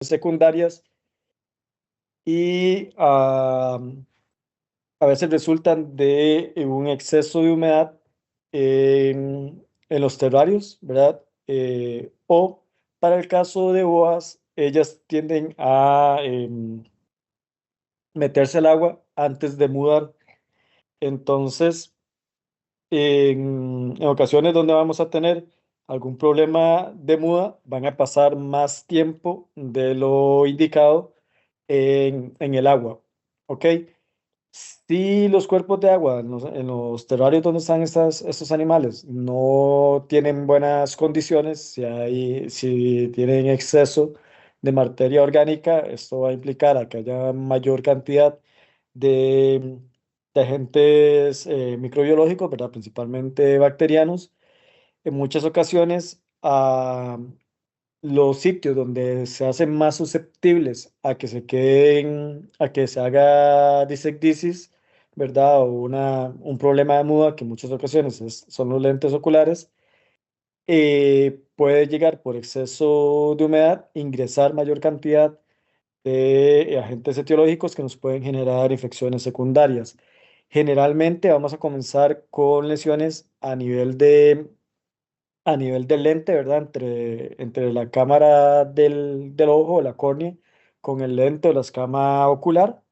secundarias y a veces resultan de un exceso de humedad en los terrarios, ¿verdad? O para el caso de boas, ellas tienden a meterse al agua antes de mudar. Entonces, en ocasiones donde vamos a tener algún problema de muda, van a pasar más tiempo de lo indicado en el agua. ¿Ok? Si los cuerpos de agua en los terrarios donde están estos animales no tienen buenas condiciones, si tienen exceso de materia orgánica, esto va a implicar a que haya mayor cantidad de, de agentes microbiológicos, ¿verdad? Principalmente bacterianos. En muchas ocasiones, los sitios donde se hacen más susceptibles a que se haga disectisis, ¿verdad? O un problema de muda, que en muchas ocasiones son los lentes oculares, puede llegar por exceso de humedad, ingresar mayor cantidad de agentes etiológicos que nos pueden generar infecciones secundarias. Generalmente vamos a comenzar con lesiones a nivel del lente, ¿verdad? Entre la cámara del ojo, la córnea, con el lente o la escama ocular,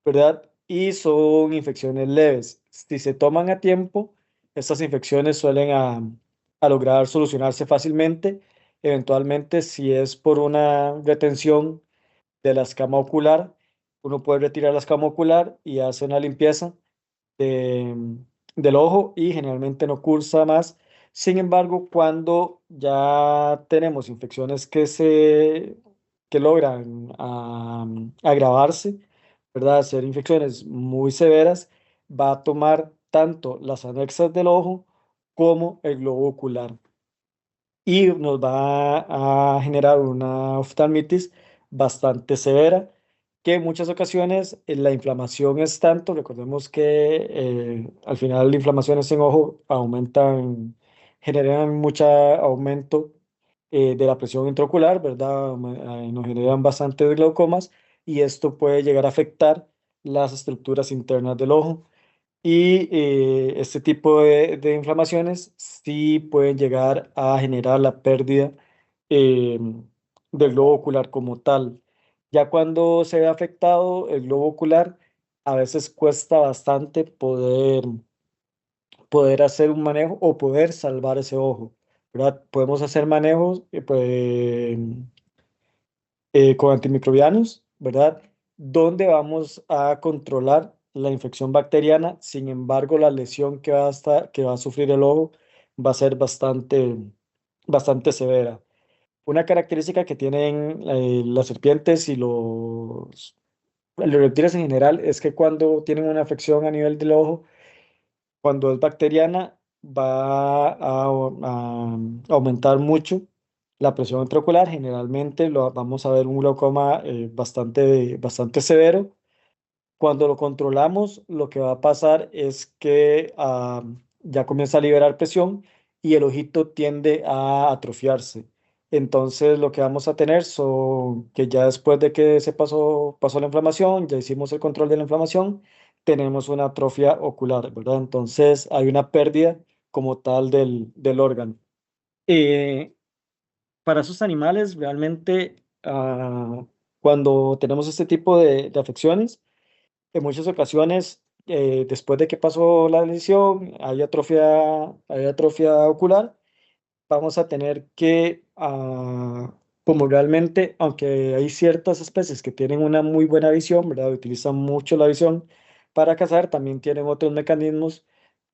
¿verdad? Y son infecciones leves. Si se toman a tiempo, estas infecciones suelen a lograr solucionarse fácilmente. Eventualmente, si es por una retención de la escama ocular, uno puede retirar la escama ocular y hace una limpieza de- del ojo y generalmente no cursa más. Sin embargo, cuando ya tenemos infecciones que logran agravarse, ¿verdad? Ser infecciones muy severas, va a tomar tanto las anexas del ojo como el globo ocular y nos va a generar una oftalmitis bastante severa, que en muchas ocasiones la inflamación es tanto, recordemos que al final las inflamaciones en ojo aumentan, generan mucho aumento de la presión intraocular, ¿verdad? Nos generan bastantes glaucomas y esto puede llegar a afectar las estructuras internas del ojo. Y este tipo de inflamaciones sí pueden llegar a generar la pérdida eh, del globo ocular como tal. Ya cuando se ve afectado el globo ocular, a veces cuesta bastante poder hacer un manejo o poder salvar ese ojo, ¿verdad? Podemos hacer manejos con antimicrobianos, ¿verdad? Donde vamos a controlar la infección bacteriana. Sin embargo, la lesión que va a sufrir el ojo va a ser bastante severa. Una característica que tienen las serpientes y los reptiles en general es que cuando tienen una afección a nivel del ojo, cuando es bacteriana, va a aumentar mucho la presión intraocular. Generalmente vamos a ver un glaucoma bastante severo. Cuando lo controlamos, lo que va a pasar es que ya comienza a liberar presión y el ojito tiende a atrofiarse. Entonces, lo que vamos a tener son que ya después de que pasó la inflamación, ya hicimos el control de la inflamación, tenemos una atrofia ocular, ¿verdad? Entonces, hay una pérdida como tal del órgano. Eh, para esos animales, realmente, cuando tenemos este tipo de afecciones, en muchas ocasiones, después de que pasó la lesión, hay atrofia ocular, vamos a tener que, como realmente, aunque hay ciertas especies que tienen una muy buena visión, ¿verdad? Utilizan mucho la visión para cazar, también tienen otros mecanismos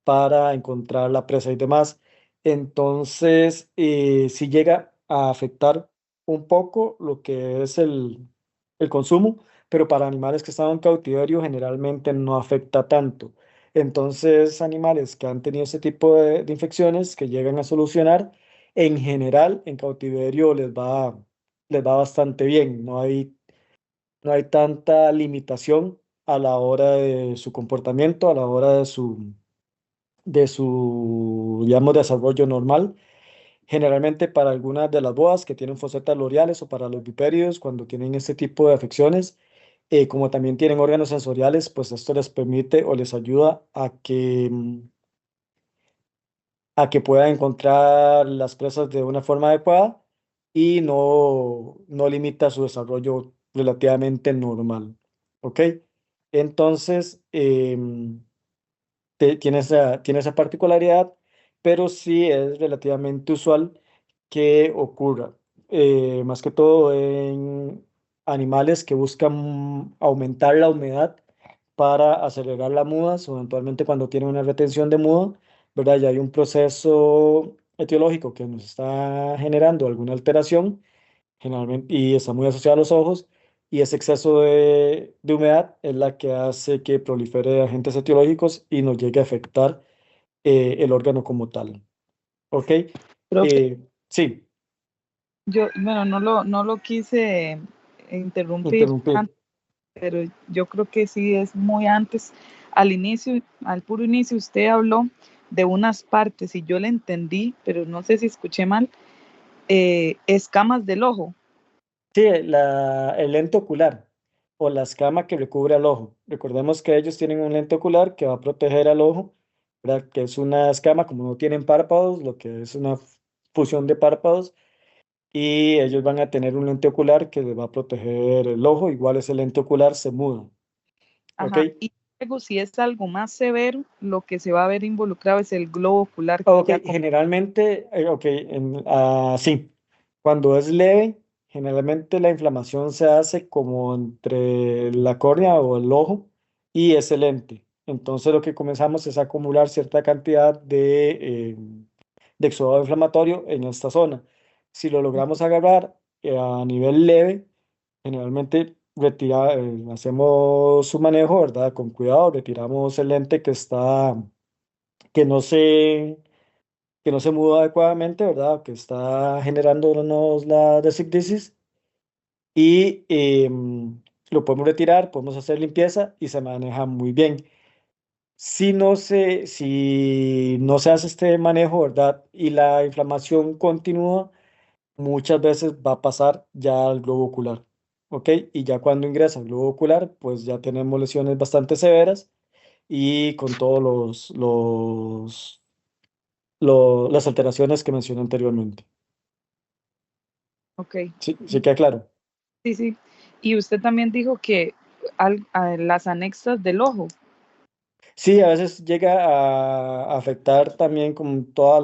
para encontrar la presa y demás. Entonces, si llega a afectar un poco lo que es el consumo, pero para animales que están en cautiverio generalmente no afecta tanto. Entonces, animales que han tenido ese tipo de infecciones que llegan a solucionar, en general en cautiverio les va bastante bien. No hay tanta limitación a la hora de su comportamiento, a la hora de su, digamos, desarrollo normal. Generalmente para algunas de las boas que tienen fosetas loreales o para los vipéridos cuando tienen este tipo de afecciones, como también tienen órganos sensoriales, pues esto les permite o les ayuda a que puedan encontrar las presas de una forma adecuada y no limita su desarrollo relativamente normal. ¿Ok? Entonces, tiene esa particularidad, pero sí es relativamente usual que ocurra, más que todo en animales que buscan aumentar la humedad para acelerar la muda, o eventualmente cuando tienen una retención de muda, ¿verdad? Ya hay un proceso etiológico que nos está generando alguna alteración, generalmente, y está muy asociado a los ojos, y ese exceso de humedad es la que hace que prolifere agentes etiológicos y nos llegue a afectar el órgano como tal. ¿Ok? Profe, Sí, yo, bueno, no lo quise interrumpir, interrumpir. pero yo creo que sí es muy antes. Al inicio, al puro inicio, usted habló de unas partes y yo le entendí, pero no sé si escuché mal, escamas del ojo. Sí, el lente ocular o la escama que recubre al ojo. Recordemos que ellos tienen un lente ocular que va a proteger al ojo, ¿verdad? Que es una escama, como no tienen párpados, lo que es una fusión de párpados, y ellos van a tener un lente ocular que les va a proteger el ojo. Igual ese lente ocular se muda. ¿Ok? Ajá. Y luego, si es algo más severo, lo que se va a ver involucrado es el globo ocular Ok, ya con... generalmente, ok, sí, cuando es leve, generalmente la inflamación se hace como entre la córnea o el ojo y ese lente. Entonces lo que comenzamos es a acumular cierta cantidad de exudado inflamatorio en esta zona. Si lo logramos agarrar a nivel leve, generalmente hacemos su manejo, ¿verdad? Con cuidado, retiramos el lente que no se que no se muda adecuadamente, ¿verdad? Que está generándonos la desicdisis y lo podemos retirar, podemos hacer limpieza y se maneja muy bien. Si no se hace este manejo, ¿verdad? Y la inflamación continúa, muchas veces va a pasar ya al globo ocular, ¿ok? Y ya cuando ingresa al globo ocular, pues ya tenemos lesiones bastante severas y con todos las alteraciones que mencioné anteriormente. Ok, Sí, sí queda claro. sí, sí. Y usted también dijo que a las anexas del ojo. Sí, a veces llega a afectar también con toda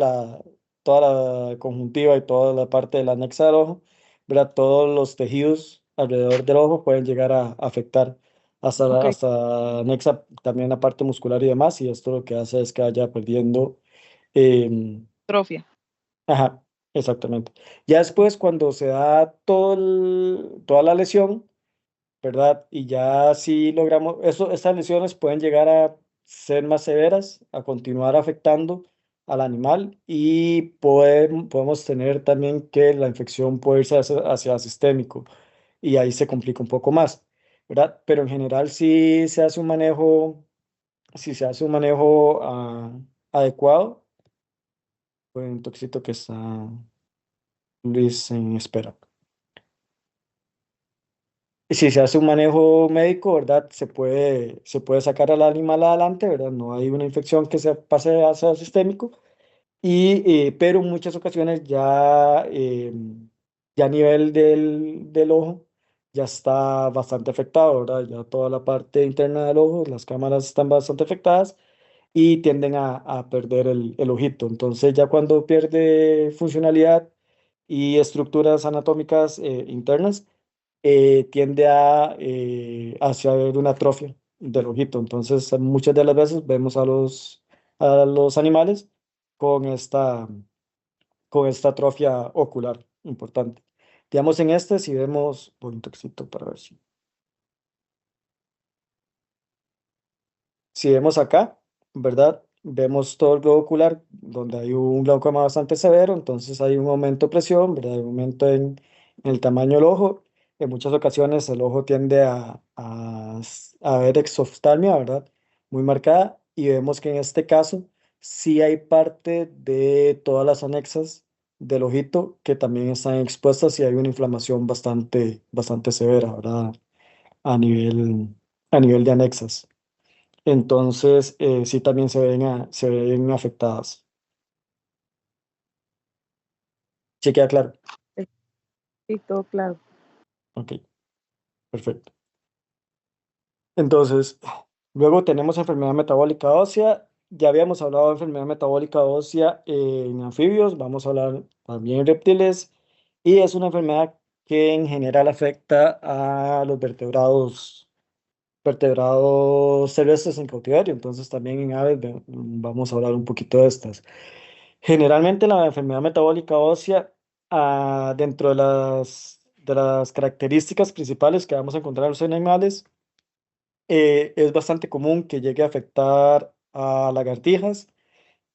la conjuntiva y toda la parte de la anexa del ojo, ¿verdad? Todos los tejidos alrededor del ojo pueden llegar a afectar Ok, hasta anexa también la parte muscular y demás, y esto lo que hace es que vaya perdiendo. em, atrofia. ajá, exactamente. Ya después, cuando se da toda la lesión, ¿verdad? Y ya si logramos, estas lesiones pueden llegar a ser más severas, a continuar afectando al animal y podemos tener también que la infección puede irse hacia sistémico y ahí se complica un poco más, ¿verdad? Pero en general si se hace un manejo adecuado, pues un toxito que está Luis en espera. Y si se hace un manejo médico, ¿verdad? Se puede sacar al animal adelante, ¿verdad? No hay una infección que se pase a ser sistémico, pero en muchas ocasiones ya a nivel del ojo ya está bastante afectado, ¿verdad? Ya toda la parte interna del ojo, las cámaras están bastante afectadas y tienden a perder el ojito. Entonces ya cuando pierde funcionalidad y estructuras anatómicas internas, tiende hacia haber una atrofia del ojito. Entonces, muchas de las veces vemos a los animales con con esta atrofia ocular importante. Digamos, en este, si vemos, voy un toquecito para ver si vemos acá, ¿verdad? Vemos todo el globo ocular donde hay un glaucoma bastante severo, entonces hay un aumento de presión, ¿verdad? Hay un aumento en el tamaño del ojo. En muchas ocasiones el ojo tiende a ver exoftalmia, ¿verdad? Muy marcada. Y vemos que en este caso sí hay parte de todas las anexas del ojito que también están expuestas y hay una inflamación bastante severa, ¿verdad? A nivel, a nivel de anexas. Entonces, sí también se ven afectadas. ¿Sí queda claro? Sí, todo claro. Ok, perfecto. Entonces, luego tenemos enfermedad metabólica ósea. Ya habíamos hablado de enfermedad metabólica ósea en anfibios, vamos a hablar también en reptiles. Y es una enfermedad que en general afecta a los vertebrados terrestres en cautiverio. Entonces, también en aves vamos a hablar un poquito de estas. Generalmente la enfermedad metabólica ósea, dentro de las características principales que vamos a encontrar en los animales, es bastante común que llegue a afectar a lagartijas,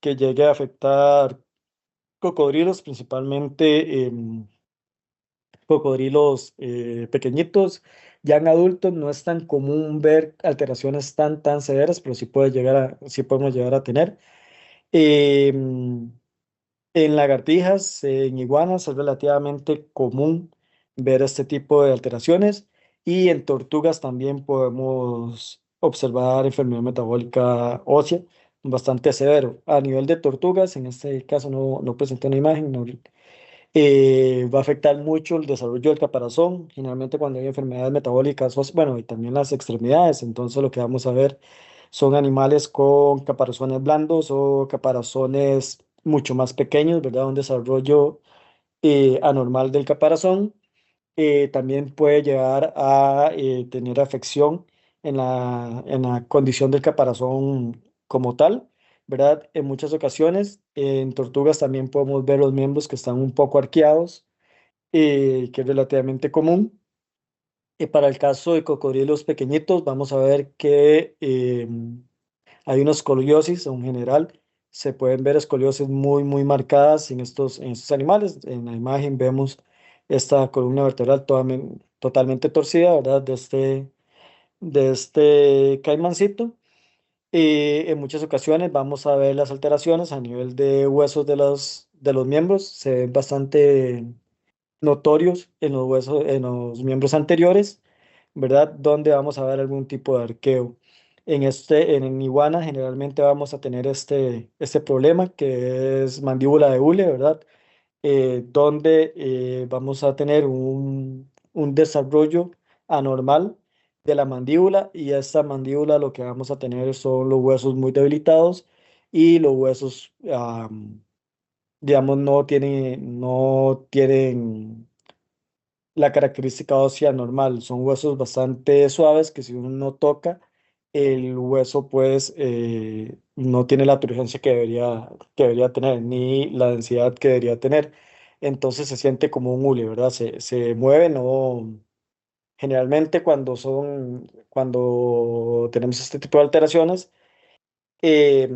que llegue a afectar cocodrilos, principalmente cocodrilos pequeñitos. Ya en adultos no es tan común ver alteraciones tan severas, pero sí podemos llegar a tener. Em, En lagartijas, en iguanas es relativamente común ver este tipo de alteraciones y en tortugas también podemos observar enfermedad metabólica ósea bastante severo. A nivel de tortugas, en este caso no presenté una imagen, va a afectar mucho el desarrollo del caparazón. Generalmente cuando hay enfermedades metabólicas, bueno, y también las extremidades, entonces lo que vamos a ver son animales con caparazones blandos o caparazones mucho más pequeños, ¿verdad? Un desarrollo anormal del caparazón. También puede llegar a tener afección en la condición del caparazón como tal, ¿verdad? En muchas ocasiones, en tortugas también podemos ver los miembros que están un poco arqueados, que es relativamente común. Para el caso de cocodrilos pequeñitos, vamos a ver que hay una escoliosis en general. Se pueden ver escoliosis muy marcadas en estos animales. En la imagen vemos esta columna vertebral totalmente torcida, ¿verdad? De este caimancito. En muchas ocasiones vamos a ver las alteraciones a nivel de huesos de los miembros. Se ven bastante notorios en los huesos, en los miembros anteriores, ¿verdad? Donde vamos a ver algún tipo de arqueo. En iguana generalmente vamos a tener este problema que es mandíbula de hule, ¿verdad? Donde vamos a tener un desarrollo anormal de la mandíbula y esta mandíbula lo que vamos a tener son los huesos muy debilitados y los huesos, digamos, no tienen la característica ósea normal. Son huesos bastante suaves que si uno no toca, el hueso pues no tiene la turgencia que debería tener, ni la densidad que debería tener. Entonces se siente como un hule, ¿verdad? Se mueve, no. Generalmente cuando tenemos este tipo de alteraciones, eh,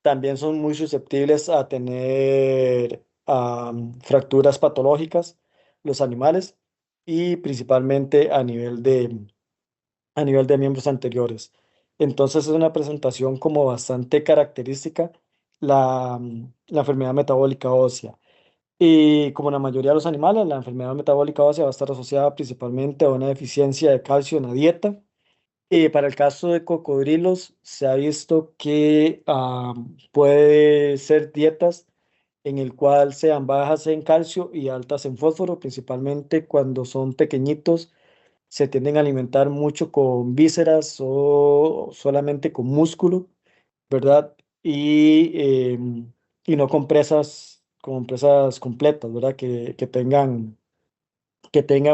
también son muy susceptibles a tener fracturas patológicas los animales y principalmente a nivel de miembros anteriores. Entonces es una presentación como bastante característica la enfermedad metabólica ósea. Y como la mayoría de los animales, la enfermedad metabólica ósea va a estar asociada principalmente a una deficiencia de calcio en la dieta. Para el caso de cocodrilos, se ha visto que puede ser dietas en el cual sean bajas en calcio y altas en fósforo, principalmente cuando son pequeñitos, se tienden a alimentar mucho con vísceras o solamente con músculo, ¿verdad? Y no con presas completas, ¿verdad? Que tengan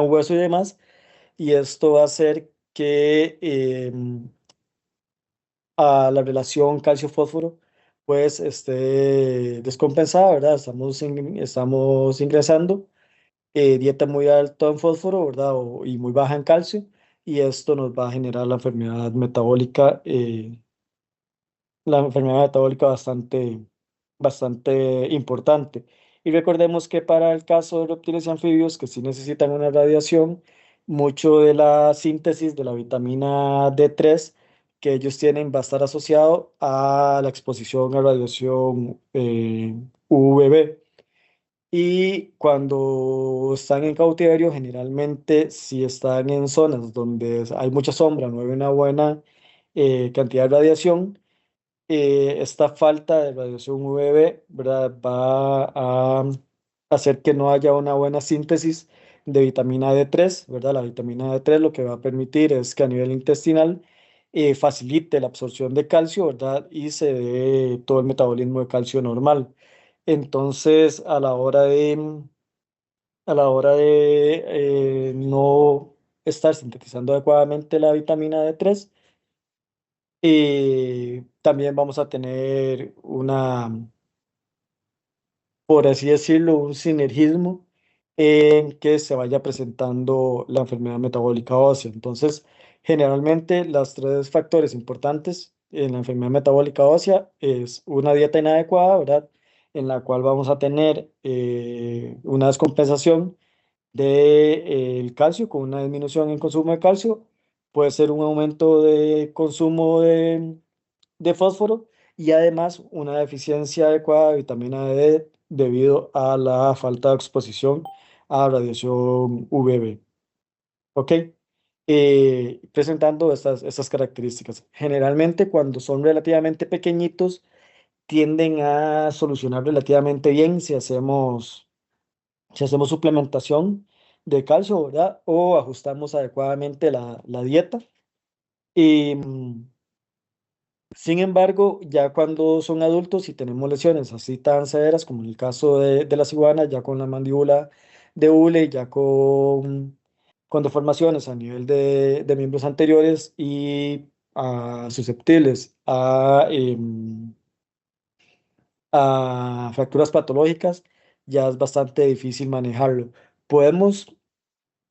hueso y demás. Y esto va a hacer que a la relación calcio-fósforo pues esté descompensada, ¿verdad? Estamos ingresando dieta muy alta en fósforo, ¿verdad? Y muy baja en calcio, y esto nos va a generar la enfermedad metabólica bastante importante. Y recordemos que para el caso de reptiles y anfibios que sí necesitan una radiación, mucho de la síntesis de la vitamina D3 que ellos tienen va a estar asociado a la exposición a radiación UVB. Y cuando están en cautiverio, generalmente si están en zonas donde hay mucha sombra, no hay una buena cantidad de radiación, esta falta de radiación UVB, ¿verdad? Va a hacer que no haya una buena síntesis de vitamina D3, ¿verdad? La vitamina D3 lo que va a permitir es que a nivel intestinal facilite la absorción de calcio, ¿verdad? Y se dé todo el metabolismo de calcio normal. Entonces, a la hora de no estar sintetizando adecuadamente la vitamina D3, también vamos a tener por así decirlo, un sinergismo en que se vaya presentando la enfermedad metabólica ósea. Entonces, generalmente, los tres factores importantes en la enfermedad metabólica ósea es una dieta inadecuada, ¿verdad? En la cual vamos a tener una descompensación del calcio con una disminución en consumo de calcio. Puede ser un aumento de consumo de fósforo y además una deficiencia adecuada de vitamina D debido a la falta de exposición a radiación UVB. ¿Ok? Presentando estas características. Generalmente cuando son relativamente pequeñitos tienden a solucionar relativamente bien si hacemos suplementación de calcio, ¿verdad? O ajustamos adecuadamente la dieta. Y, sin embargo, ya cuando son adultos y tenemos lesiones así tan severas como en el caso de las iguanas, ya con la mandíbula de hule, ya con deformaciones a nivel de miembros anteriores y susceptibles a fracturas patológicas, ya es bastante difícil manejarlo. Podemos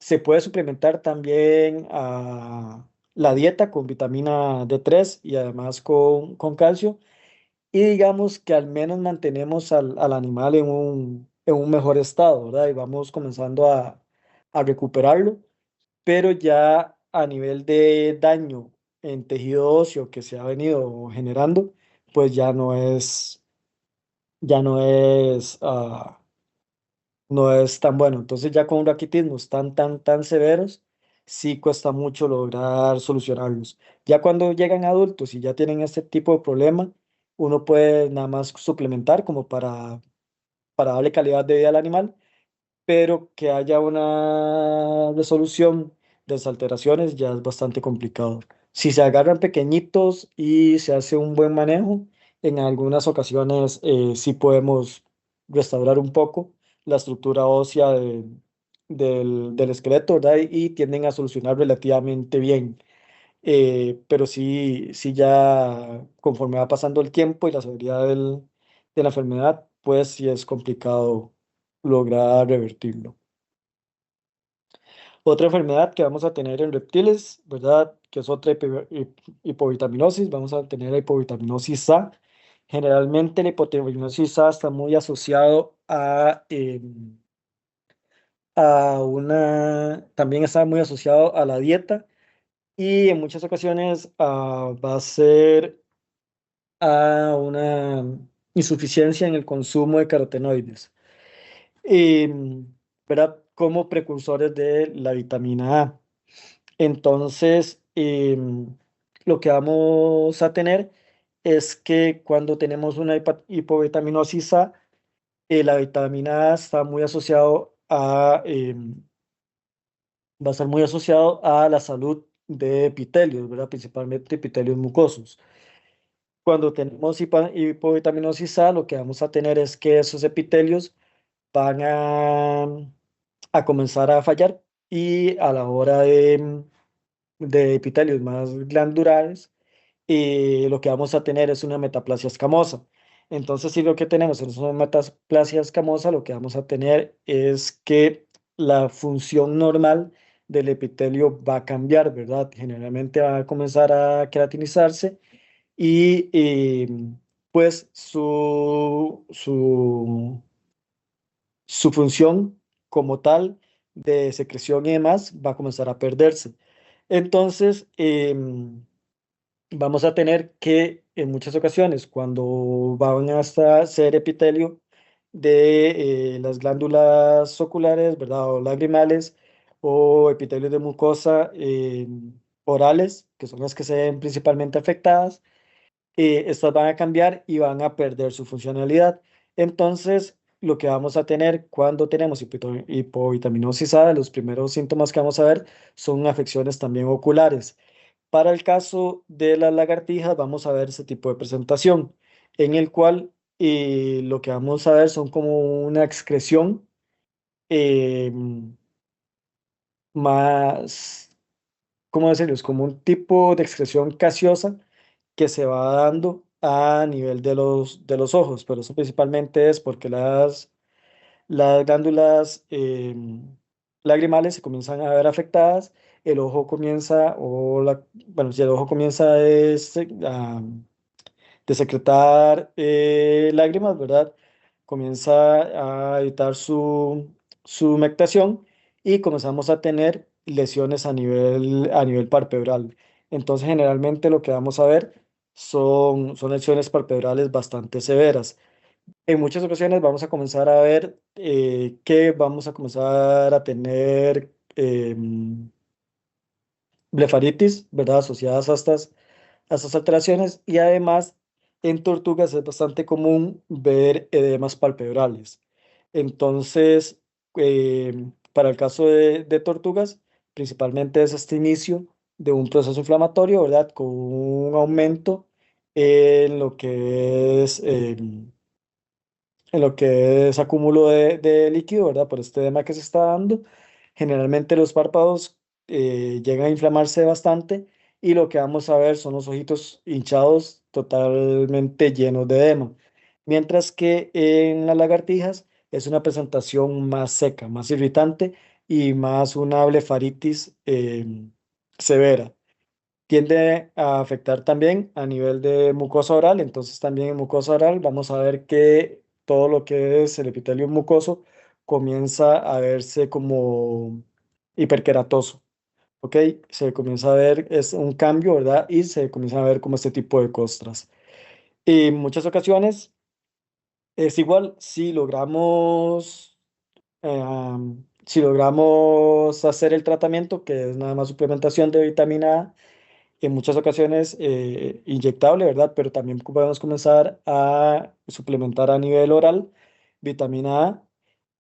Se puede suplementar también la dieta con vitamina D3 y además con calcio. Y digamos que al menos mantenemos al animal en un mejor estado, ¿verdad? Y vamos comenzando a recuperarlo, pero ya a nivel de daño en tejido óseo que se ha venido generando, pues ya no es tan bueno. Entonces ya con raquitismos tan severos, sí cuesta mucho lograr solucionarlos. Ya cuando llegan adultos y ya tienen este tipo de problema, uno puede nada más suplementar como para darle calidad de vida al animal, pero que haya una resolución de las alteraciones ya es bastante complicado. Si se agarran pequeñitos y se hace un buen manejo, en algunas ocasiones sí podemos restaurar un poco la estructura ósea del esqueleto, ¿verdad? Y tienden a solucionar relativamente bien. Pero sí, sí ya conforme va pasando el tiempo y la severidad de la enfermedad, pues sí es complicado lograr revertirlo. Otra enfermedad que vamos a tener en reptiles, ¿verdad? Que es otra hipovitaminosis. Vamos a tener la hipovitaminosis A. Generalmente la hipovitaminosis A está muy asociado también está muy asociado a la dieta y en muchas ocasiones va a ser a una insuficiencia en el consumo de carotenoides, em, ¿verdad? Como precursores de la vitamina A. Entonces, lo que vamos a tener es que cuando tenemos una hipovitaminosis A, la vitamina A va a estar muy asociado a la salud de epitelios, ¿verdad? Principalmente epitelios mucosos. Cuando tenemos hipovitaminosis A, lo que vamos a tener es que esos epitelios van a comenzar a fallar y a la hora de epitelios más glandulares, lo que vamos a tener es una metaplasia escamosa. Entonces, si lo que tenemos es una metaplasia escamosa, lo que vamos a tener es que la función normal del epitelio va a cambiar, ¿verdad? Generalmente va a comenzar a queratinizarse y pues su función como tal de secreción y demás va a comenzar a perderse. Entonces, vamos a tener que en muchas ocasiones, cuando van a ser epitelio de las glándulas oculares, ¿verdad? O lagrimales o epitelios de mucosa orales, que son las que se ven principalmente afectadas. Estas van a cambiar y van a perder su funcionalidad. Entonces, lo que vamos a tener cuando tenemos hipovitaminosis A, los primeros síntomas que vamos a ver son afecciones también oculares. Para el caso de las lagartijas, vamos a ver ese tipo de presentación, en el cual lo que vamos a ver son como una excreción eh, más, ¿cómo decirlo? Es como un tipo de excreción gaseosa que se va dando a nivel de los ojos, pero eso principalmente es porque las glándulas lagrimales se comienzan a ver afectadas, el ojo comienza, bueno, si el ojo comienza de secretar lágrimas, ¿verdad? Comienza a evitar su humectación y comenzamos a tener lesiones a nivel palpebral. Entonces, generalmente lo que vamos a ver son lesiones palpebrales bastante severas. En muchas ocasiones vamos a comenzar a ver que vamos a comenzar a tener blefaritis, ¿verdad? Asociadas a estas alteraciones y además en tortugas es bastante común ver edemas palpebrales. Entonces, para el caso de tortugas, principalmente es este inicio de un proceso inflamatorio, ¿verdad? Con un aumento en lo que es acúmulo de líquido, ¿verdad? Por este edema que se está dando. Generalmente los párpados llegan a inflamarse bastante y lo que vamos a ver son los ojitos hinchados totalmente llenos de edema. Mientras que en las lagartijas es una presentación más seca, más irritante y más una blefaritis severa. Tiende a afectar también a nivel de mucosa oral, entonces también en mucosa oral vamos a ver que todo lo que es el epitelio mucoso comienza a verse como hiperkeratoso, ¿ok? Se comienza a ver, es un cambio, ¿verdad? Y se comienza a ver como este tipo de costras. Y en muchas ocasiones es igual si logramos hacer el tratamiento, que es nada más suplementación de vitamina A, en muchas ocasiones inyectable, ¿verdad? Pero también podemos comenzar a suplementar a nivel oral vitamina A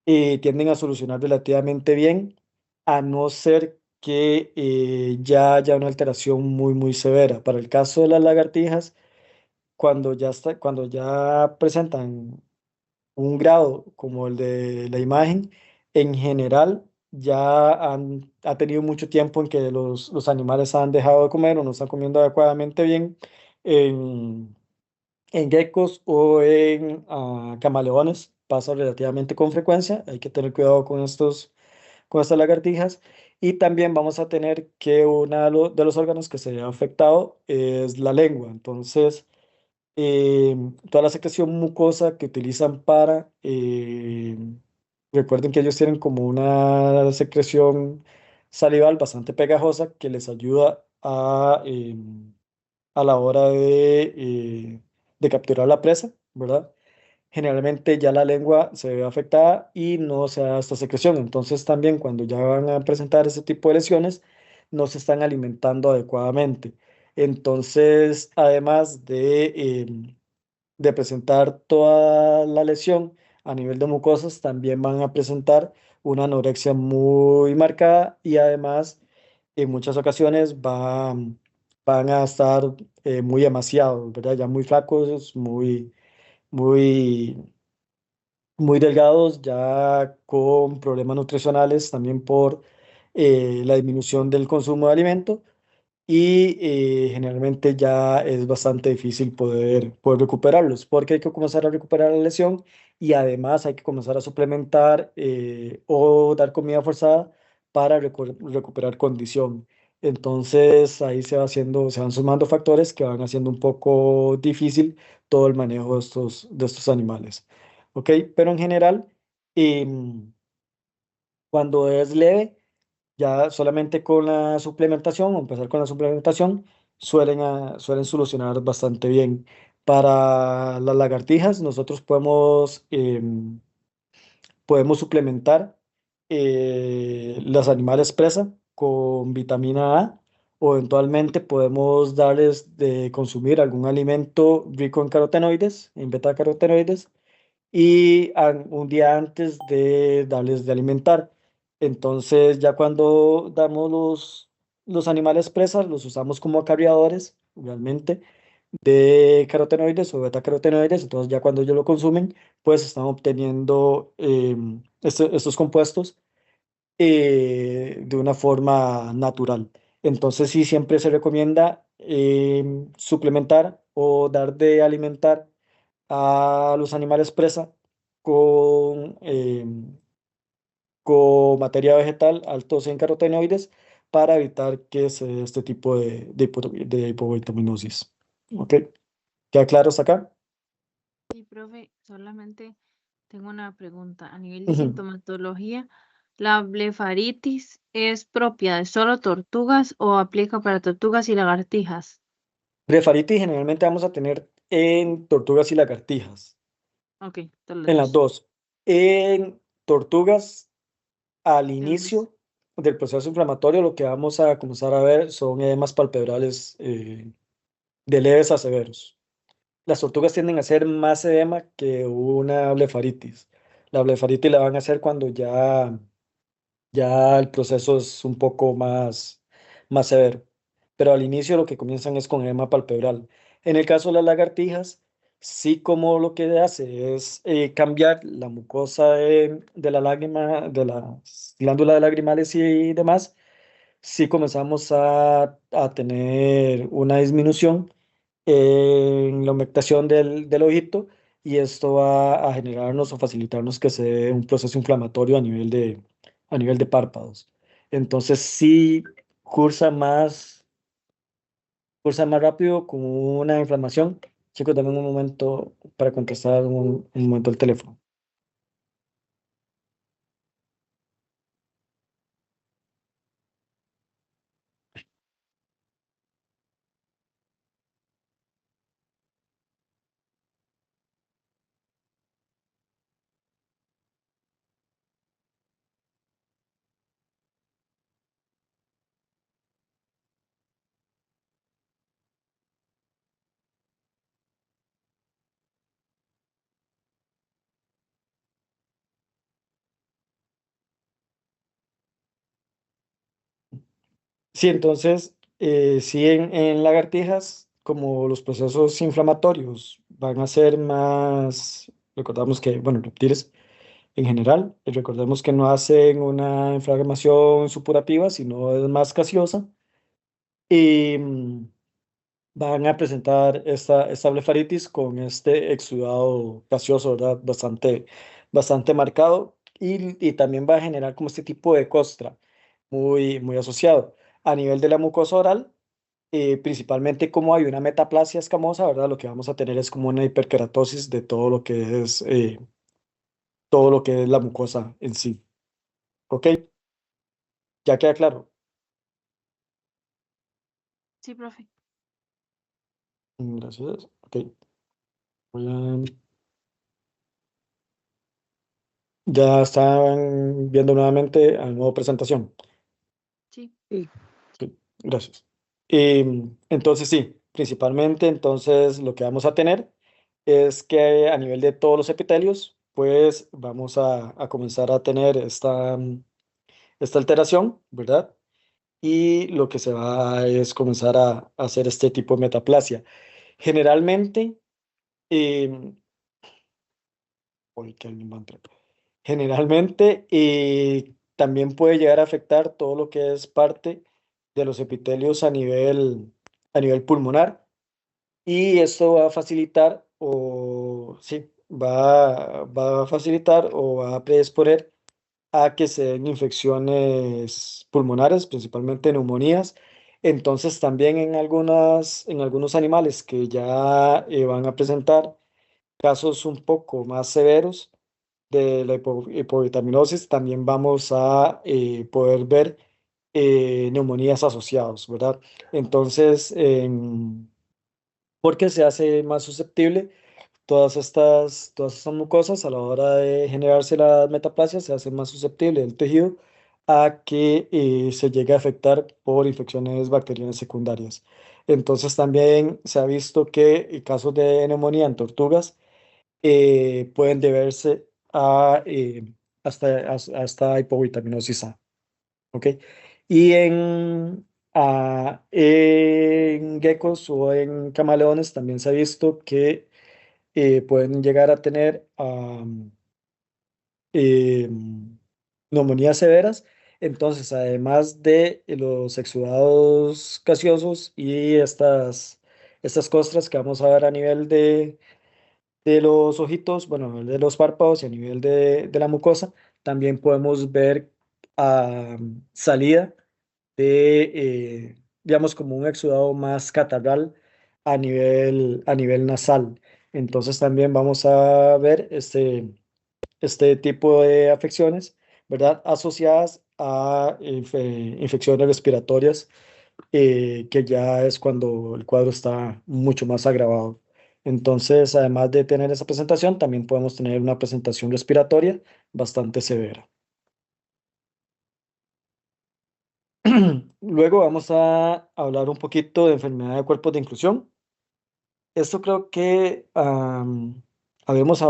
y tienden a solucionar relativamente bien, a no ser que ya haya una alteración muy, muy severa. Para el caso de las lagartijas, cuando ya presentan un grado como el de la imagen, en general ha tenido mucho tiempo en que los animales han dejado de comer o no están comiendo adecuadamente bien en, en geckos o en camaleones. Pasa relativamente con frecuencia, hay que tener cuidado con estas lagartijas. Y también vamos a tener que uno de los órganos que se ve afectado es la lengua. Entonces, toda la secreción mucosa que utilizan recuerden que ellos tienen como una secreción salival bastante pegajosa que les ayuda a la hora de capturar la presa, ¿verdad? Generalmente ya la lengua se ve afectada y no se da esta secreción. Entonces también cuando ya van a presentar ese tipo de lesiones, no se están alimentando adecuadamente. Entonces, además de presentar toda la lesión a nivel de mucosas, también van a presentar una anorexia muy marcada y además en muchas ocasiones van a estar muy emaciados, ¿verdad? Ya muy flacos, muy, muy delgados, ya con problemas nutricionales también por la disminución del consumo de alimento y generalmente ya es bastante difícil poder recuperarlos porque hay que comenzar a recuperar la lesión y además hay que comenzar a suplementar o dar comida forzada para recuperar condición. Entonces ahí se van sumando factores que van haciendo un poco difícil todo el manejo de estos animales. ¿Ok? Pero en general, em, cuando es leve, ya solamente con la suplementación, o empezar con la suplementación, suelen solucionar bastante bien. Para las lagartijas, nosotros podemos podemos suplementar los animales presa con vitamina A o eventualmente podemos darles de consumir algún alimento rico en carotenoides, en betacarotenoides, y un día antes de darles de alimentar. Entonces, ya cuando damos los animales presas, los usamos como acarreadores, realmente, de carotenoides o betacarotenoides. Entonces, ya cuando ellos lo consumen, pues están obteniendo estos compuestos de una forma natural. Entonces, sí, siempre se recomienda suplementar o dar de alimentar a los animales presa con, con materia vegetal altos en carotenoides para evitar que se dé este tipo de hipovitaminosis. ¿Ok? ¿Queda claro hasta acá? Sí, profe, solamente tengo una pregunta. A nivel de Ujú. sintomatología, ¿la blefaritis es propia de solo tortugas o aplica para tortugas y lagartijas? Blefaritis generalmente vamos a tener en tortugas y lagartijas, Ok, todos los en las dos. dos. En tortugas, al El mes. inicio del proceso inflamatorio, lo que vamos a comenzar a ver son edemas palpebrales de leves a severos. Las tortugas tienden a hacer más edema que una blefaritis. La blefaritis la van a hacer cuando ya el proceso es un poco más severo. Pero al inicio lo que comienzan es con edema palpebral. En el caso de las lagartijas, sí, como lo que hace es cambiar la mucosa de la lágrima, de las glándulas lagrimales y demás, sí comenzamos a tener una disminución en la humectación del ojito, y esto va a generarnos o facilitarnos que se dé un proceso inflamatorio a nivel de párpados. Entonces sí cursa más, cursa más rápido con una inflamación. Chicos, dame un momento para contestar un momento el teléfono. Sí, entonces, sí, en lagartijas, como los procesos inflamatorios van a ser más, recordamos que, bueno, reptiles en general, recordemos que no hacen una inflamación supurativa, sino es más gaseosa, y van a presentar esta blefaritis con este exudado gaseoso, ¿verdad? Bastante marcado, y también va a generar como este tipo de costra muy asociado. A nivel de la mucosa oral, principalmente como hay una metaplasia escamosa, ¿verdad? Lo que vamos a tener es como una hiperkeratosis de todo lo que es la mucosa en sí. ¿Ok? Ya queda claro. Sí, profe. Gracias. Ok. Voy a- Ya están viendo nuevamente a nueva presentación. Sí. Sí. Sí, gracias. Entonces, sí, principalmente, entonces lo que vamos a tener es que a nivel de todos los epitelios, pues vamos a comenzar a tener esta alteración, ¿verdad? Y lo que se va es comenzar a hacer este tipo de metaplasia. Generalmente, em, uy, que alguien va a entrar. Generalmente, también puede llegar a afectar todo lo que es parte de los epitelios a nivel pulmonar, y esto va a facilitar o sí, va a facilitar o va a predisponer a que se den infecciones pulmonares, principalmente neumonías. Entonces, también en algunos animales que ya van a presentar casos un poco más severos de la hipovitaminosis, también vamos a poder ver neumonías asociados, ¿verdad? Entonces, ¿por qué se hace más susceptible? todas estas mucosas a la hora de generarse las metaplasias se hacen más susceptible el tejido a que se llegue a afectar por infecciones bacterianas secundarias. Entonces también se ha visto que casos de neumonía en tortugas pueden deberse a hasta hipovitaminosis A. ¿Ok? Y en geckos o en camaleones también se ha visto que pueden llegar a tener eh, neumonías severas. Entonces, además de los exudados gaseosos y estas costras que vamos a ver a nivel de los ojitos, bueno, a nivel de los párpados y a nivel de la mucosa, también podemos ver salida digamos, como un exudado más catarral a nivel nasal. Entonces también vamos a ver este tipo de afecciones, ¿verdad? Asociadas a infecciones respiratorias, que ya es cuando el cuadro está mucho más agravado. Entonces, además de tener esa presentación, también podemos tener una presentación respiratoria bastante severa. Luego vamos a hablar un poquito de enfermedad de cuerpos de inclusión. Esto creo que habíamos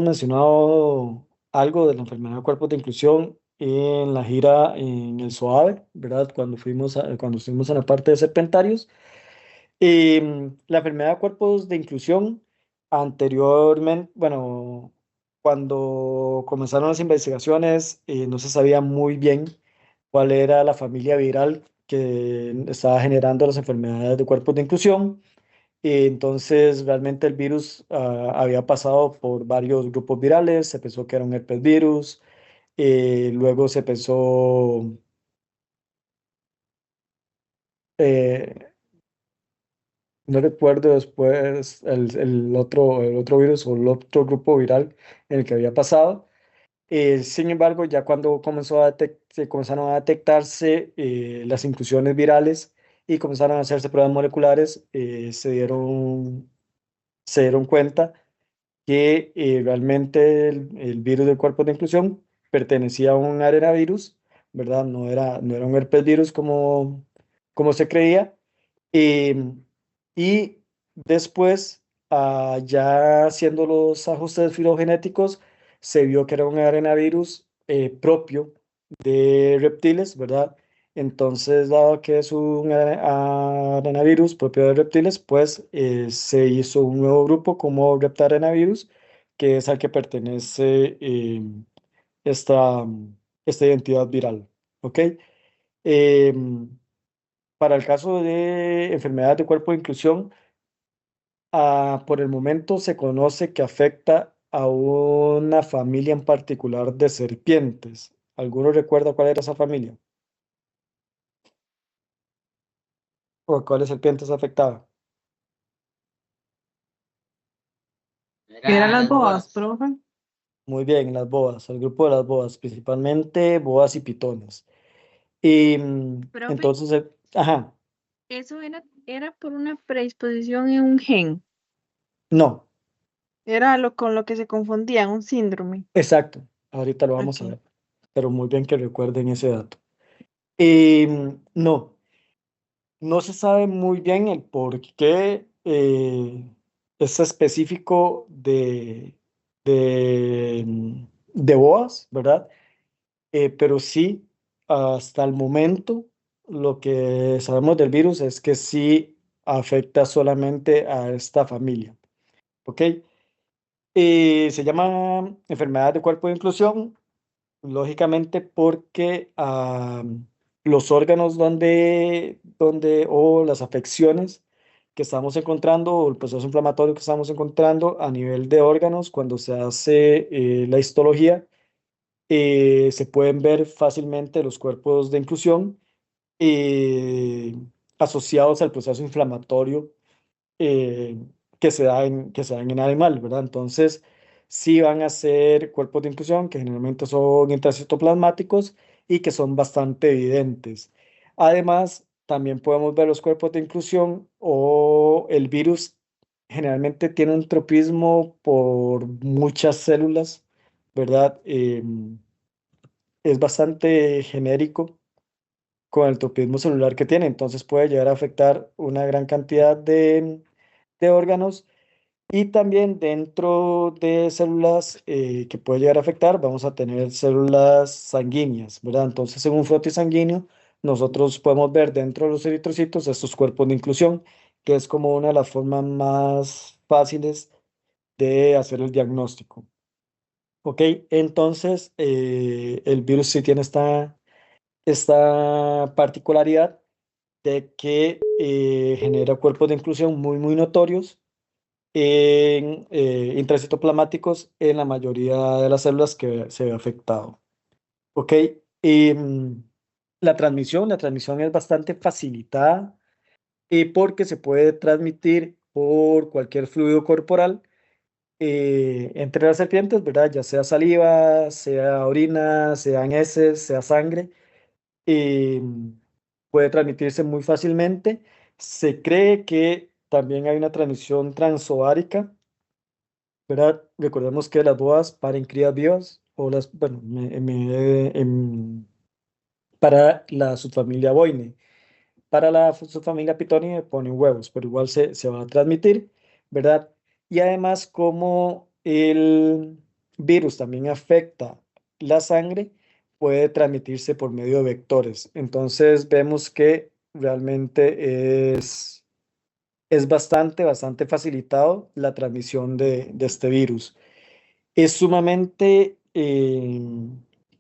mencionado algo de la enfermedad de cuerpos de inclusión en la gira en el SOAVE, ¿verdad? Cuando estuvimos en la parte de serpentarios. La enfermedad de cuerpos de inclusión anteriormente, bueno, cuando comenzaron las investigaciones, no se sabía muy bien cuál era la familia viral que estaba generando las enfermedades de cuerpos de inclusión. Entonces, realmente el virus había pasado por varios grupos virales. Se pensó que era un herpes virus, luego se pensó, eh, no recuerdo después el otro virus o el otro grupo viral en el que había pasado. Sin embargo, ya cuando se comenzaron a detectarse las inclusiones virales y comenzaron a hacerse pruebas moleculares, se dieron cuenta que realmente el virus del cuerpo de inclusión pertenecía a un arenavirus, ¿verdad? No era un herpes virus como se creía. Y después, ya haciendo los ajustes filogenéticos, se vio que era un arenavirus propio de reptiles, ¿verdad? Entonces, dado que es un arenavirus propio de reptiles, pues se hizo un nuevo grupo como Reptarenavirus, que es al que pertenece esta, esta identidad viral. ¿Ok? Em, para el caso de enfermedades de cuerpo de inclusión, por el momento se conoce que afecta a una familia en particular de serpientes. ¿Alguno recuerda cuál era esa familia? ¿O a cuáles serpientes afectaba? Eran las boas, profe. Muy bien, las boas, el grupo de las boas, principalmente boas y pitones. Y Profe, entonces, ajá, eso era por una predisposición en un gen. no, Era con lo que se confundía, un síndrome. exacto, ahorita lo vamos a Ok. ver, pero muy bien que recuerden ese dato. Y no. No se sabe muy bien el por qué es específico de BOAS, ¿verdad? Pero sí, hasta el momento, lo que sabemos del virus es que sí afecta solamente a esta familia, ¿ok? Se llama enfermedad de cuerpo de inclusión. Lógicamente porque los órganos o las afecciones que estamos encontrando o el proceso inflamatorio que estamos encontrando a nivel de órganos, cuando se hace la histología, se pueden ver fácilmente los cuerpos de inclusión eh, asociados al proceso inflamatorio eh, que se dan en animal, ¿verdad? Entonces, sí van a ser cuerpos de inclusión que generalmente son intracitoplasmáticos y que son bastante evidentes. Además, también podemos ver los cuerpos de inclusión o el virus generalmente tiene un tropismo por muchas células, ¿verdad? Es bastante genérico con el tropismo celular que tiene, entonces puede llegar a afectar una gran cantidad de órganos. Y también dentro de células que puede llegar a afectar, vamos a tener células sanguíneas, ¿verdad? Entonces, en un frotis sanguíneo, nosotros podemos ver dentro de los eritrocitos estos cuerpos de inclusión, que es como una de las formas más fáciles de hacer el diagnóstico. Ok, entonces el virus sí tiene esta particularidad de que genera cuerpos de inclusión muy, muy notorios en intracitoplasmáticos en la mayoría de las células que se ve afectado. ¿Ok? Y, la transmisión es bastante facilitada porque se puede transmitir por cualquier fluido corporal entre las serpientes, ¿verdad? Ya sea saliva, sea orina, sean heces, sea sangre. eh, Puede transmitirse muy fácilmente. Se cree que también hay una transmisión transovárica, ¿verdad? Recordemos que las boas paren crías vivas o bueno, para la subfamilia Boine. Para la subfamilia Pitoni ponen huevos, pero igual se va a transmitir, ¿verdad? Y además, como el virus también afecta la sangre, puede transmitirse por medio de vectores. Entonces, vemos que realmente es bastante facilitado la transmisión de este virus. Es sumamente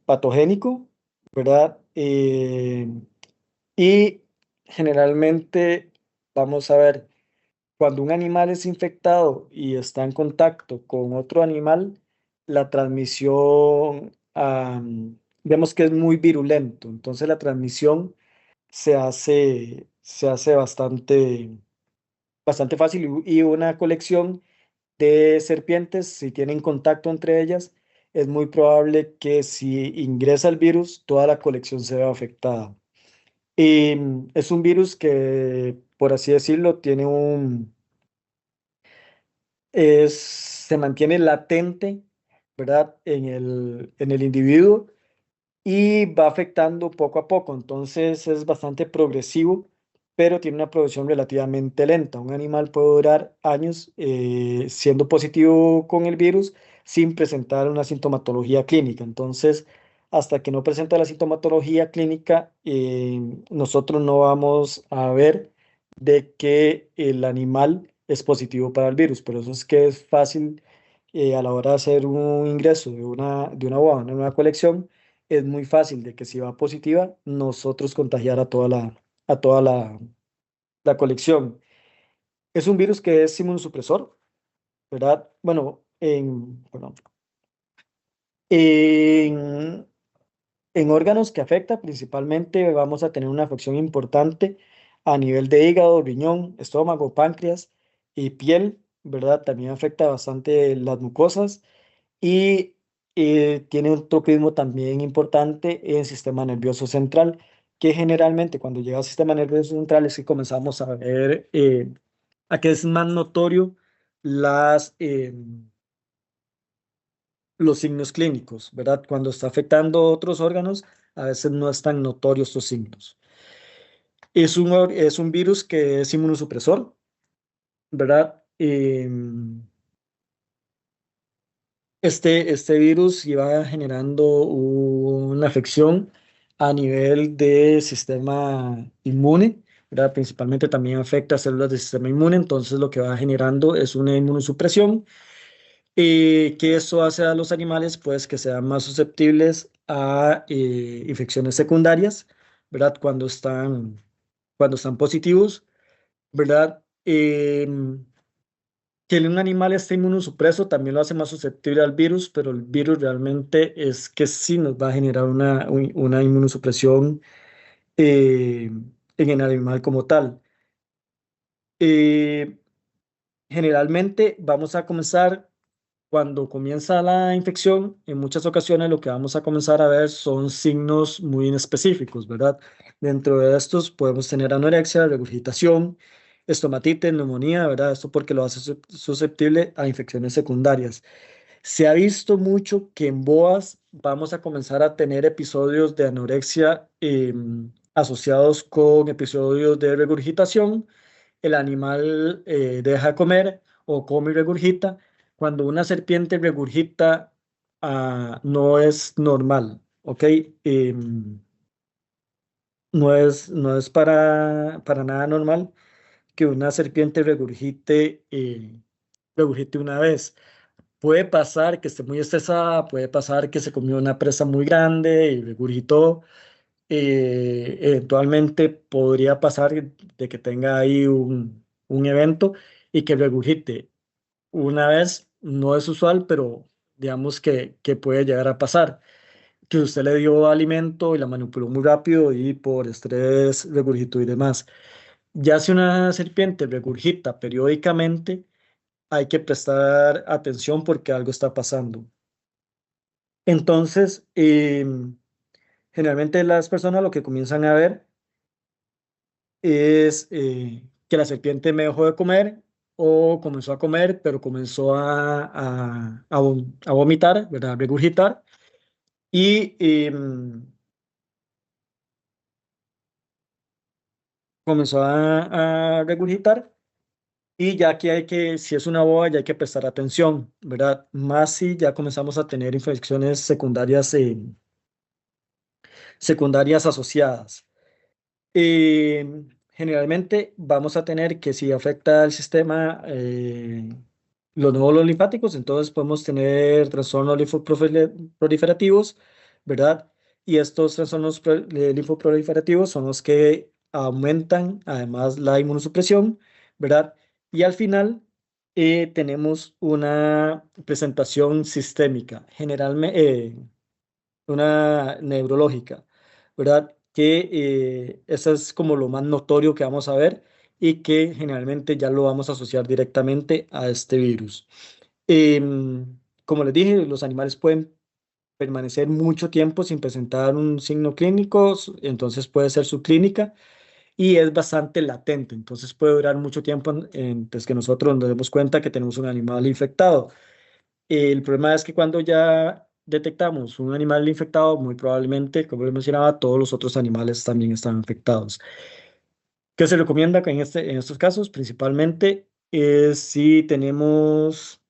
patogénico, ¿verdad? Y generalmente, vamos a ver, cuando un animal es infectado y está en contacto con otro animal, la transmisión, vemos que es muy virulento. Entonces la transmisión se hace bastante fácil y una colección de serpientes, si tienen contacto entre ellas, es muy probable que si ingresa el virus, toda la colección se vea afectada. Y es un virus que, por así decirlo, se mantiene latente, ¿verdad? En el individuo y va afectando poco a poco. Entonces es bastante progresivo, pero tiene una progresión relativamente lenta. Un animal puede durar años siendo positivo con el virus sin presentar una sintomatología clínica. Entonces, hasta que no presenta la sintomatología clínica, nosotros no vamos a ver de que el animal es positivo para el virus. Por eso es que es fácil a la hora de hacer un ingreso de una boa a una nueva colección, es muy fácil de que si va positiva, nosotros contagiar a toda la colección. Es un virus que es inmunosupresor, ¿verdad? Bueno, en, en órganos que afecta, principalmente vamos a tener una afección importante a nivel de hígado, riñón, estómago, páncreas y piel, ¿verdad? También afecta bastante las mucosas y tiene un tropismo también importante en el sistema nervioso central, que generalmente cuando llega al sistema nervioso central es que comenzamos a ver a que es más notorio los signos clínicos, ¿verdad? Cuando está afectando otros órganos, a veces no es tan notorio estos signos. Es un virus que es inmunosupresor, ¿verdad? Este virus iba generando una afección a nivel del sistema inmune, ¿verdad? Principalmente también afecta a células del sistema inmune, entonces lo que va generando es una inmunosupresión, que eso hace a los animales pues que sean más susceptibles a infecciones secundarias, ¿verdad? Cuando están positivos, ¿verdad? Que un animal esté inmunosupreso también lo hace más susceptible al virus, pero el virus realmente es que sí nos va a generar una inmunosupresión eh, en el animal como tal. Eh, Generalmente vamos a comenzar, cuando comienza la infección, en muchas ocasiones lo que vamos a comenzar a ver son signos muy inespecíficos, ¿verdad? Dentro de estos podemos tener anorexia, regurgitación, estomatitis, neumonía, ¿verdad? Esto porque lo hace susceptible a infecciones secundarias. Se ha visto mucho que en boas vamos a comenzar a tener episodios de anorexia asociados con episodios de regurgitación. El animal deja de comer o come y regurgita. Cuando una serpiente regurgita, no es normal, ¿ok? No es para nada normal que una serpiente regurgite una vez. Puede pasar que esté muy estresada, puede pasar que se comió una presa muy grande y regurgitó. Eventualmente podría pasar de que tenga ahí un evento y que regurgite una vez. No es usual, pero digamos que puede llegar a pasar. Que usted le dio alimento y la manipuló muy rápido y por estrés regurgitó y demás. Ya si una serpiente regurgita periódicamente, hay que prestar atención porque algo está pasando. Entonces, generalmente las personas lo que comienzan a ver es que la serpiente me dejó de comer o comenzó a comer, pero comenzó a vomitar, ¿verdad? A regurgitar y comenzó a regurgitar. Y ya que si es una boa, ya hay que prestar atención, ¿verdad? Más si ya comenzamos a tener infecciones secundarias asociadas. Generalmente vamos a tener que si afecta el sistema, los nódulos linfáticos, entonces podemos tener trastornos linfoproliferativos, ¿verdad? Y estos trastornos linfoproliferativos son los que aumentan además la inmunosupresión, ¿verdad? Y al final tenemos una presentación sistémica, generalmente una neurológica, ¿verdad? Que eso es como lo más notorio que vamos a ver y que generalmente ya lo vamos a asociar directamente a este virus. Como les dije, los animales pueden permanecer mucho tiempo sin presentar un signo clínico, entonces puede ser su clínica y es bastante latente, entonces puede durar mucho tiempo antes que nosotros nos demos cuenta que tenemos un animal infectado. El problema es que cuando ya detectamos un animal infectado, muy probablemente, como les mencionaba, todos los otros animales también están infectados. ¿Qué se recomienda en estos casos? Principalmente es si tenemos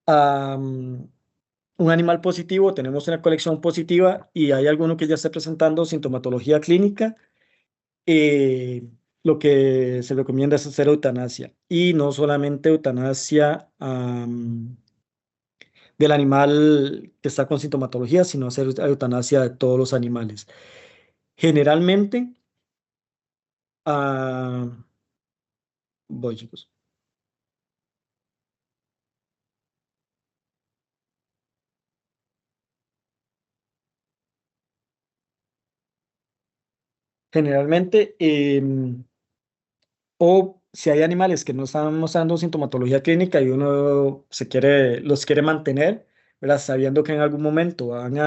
am, un animal positivo, tenemos una colección positiva y hay alguno que ya esté presentando sintomatología clínica, eh, lo que se recomienda es hacer eutanasia y no solamente eutanasia del animal que está con sintomatología, sino hacer eutanasia de todos los animales. Generalmente, ah, voy chicos, generalmente, o si hay animales que no están mostrando sintomatología clínica y uno los quiere mantener, ¿verdad? Sabiendo que en algún momento van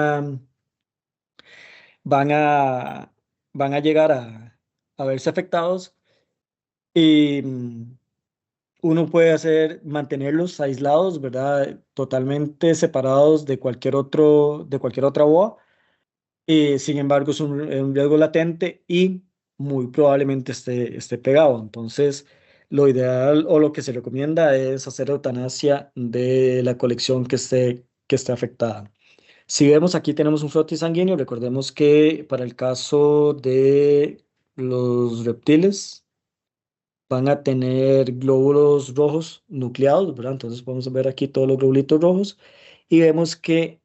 a, van a llegar a verse afectados, y uno puede mantenerlos aislados, ¿verdad? Totalmente separados de cualquier otra boa. Sin embargo, es un riesgo latente y muy probablemente esté pegado. Entonces, lo ideal o lo que se recomienda es hacer eutanasia de la colección que esté afectada. Si vemos aquí tenemos un frotis sanguíneo, recordemos que para el caso de los reptiles van a tener glóbulos rojos nucleados, ¿verdad? Entonces podemos ver aquí todos los globulitos rojos y vemos que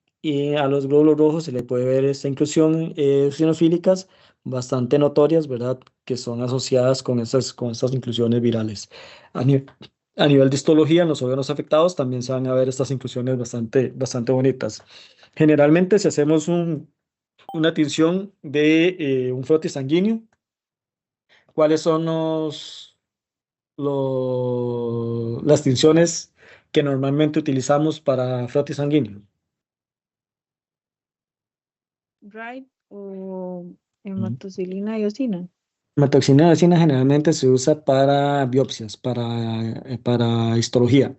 a los glóbulos rojos se le puede ver esta inclusión eosinofílicas bastante notorias, ¿verdad? Que son asociadas con estas inclusiones virales. A, ni- a nivel de histología, en los órganos afectados también se van a ver estas inclusiones bastante, bastante bonitas. Generalmente, si hacemos una tinción de un frotis sanguíneo, ¿cuáles son las tinciones que normalmente utilizamos para frotis sanguíneo? Right o Ujú. Hematoxilina y eosina. Hematoxina vecina generalmente se usa para biopsias, para histología.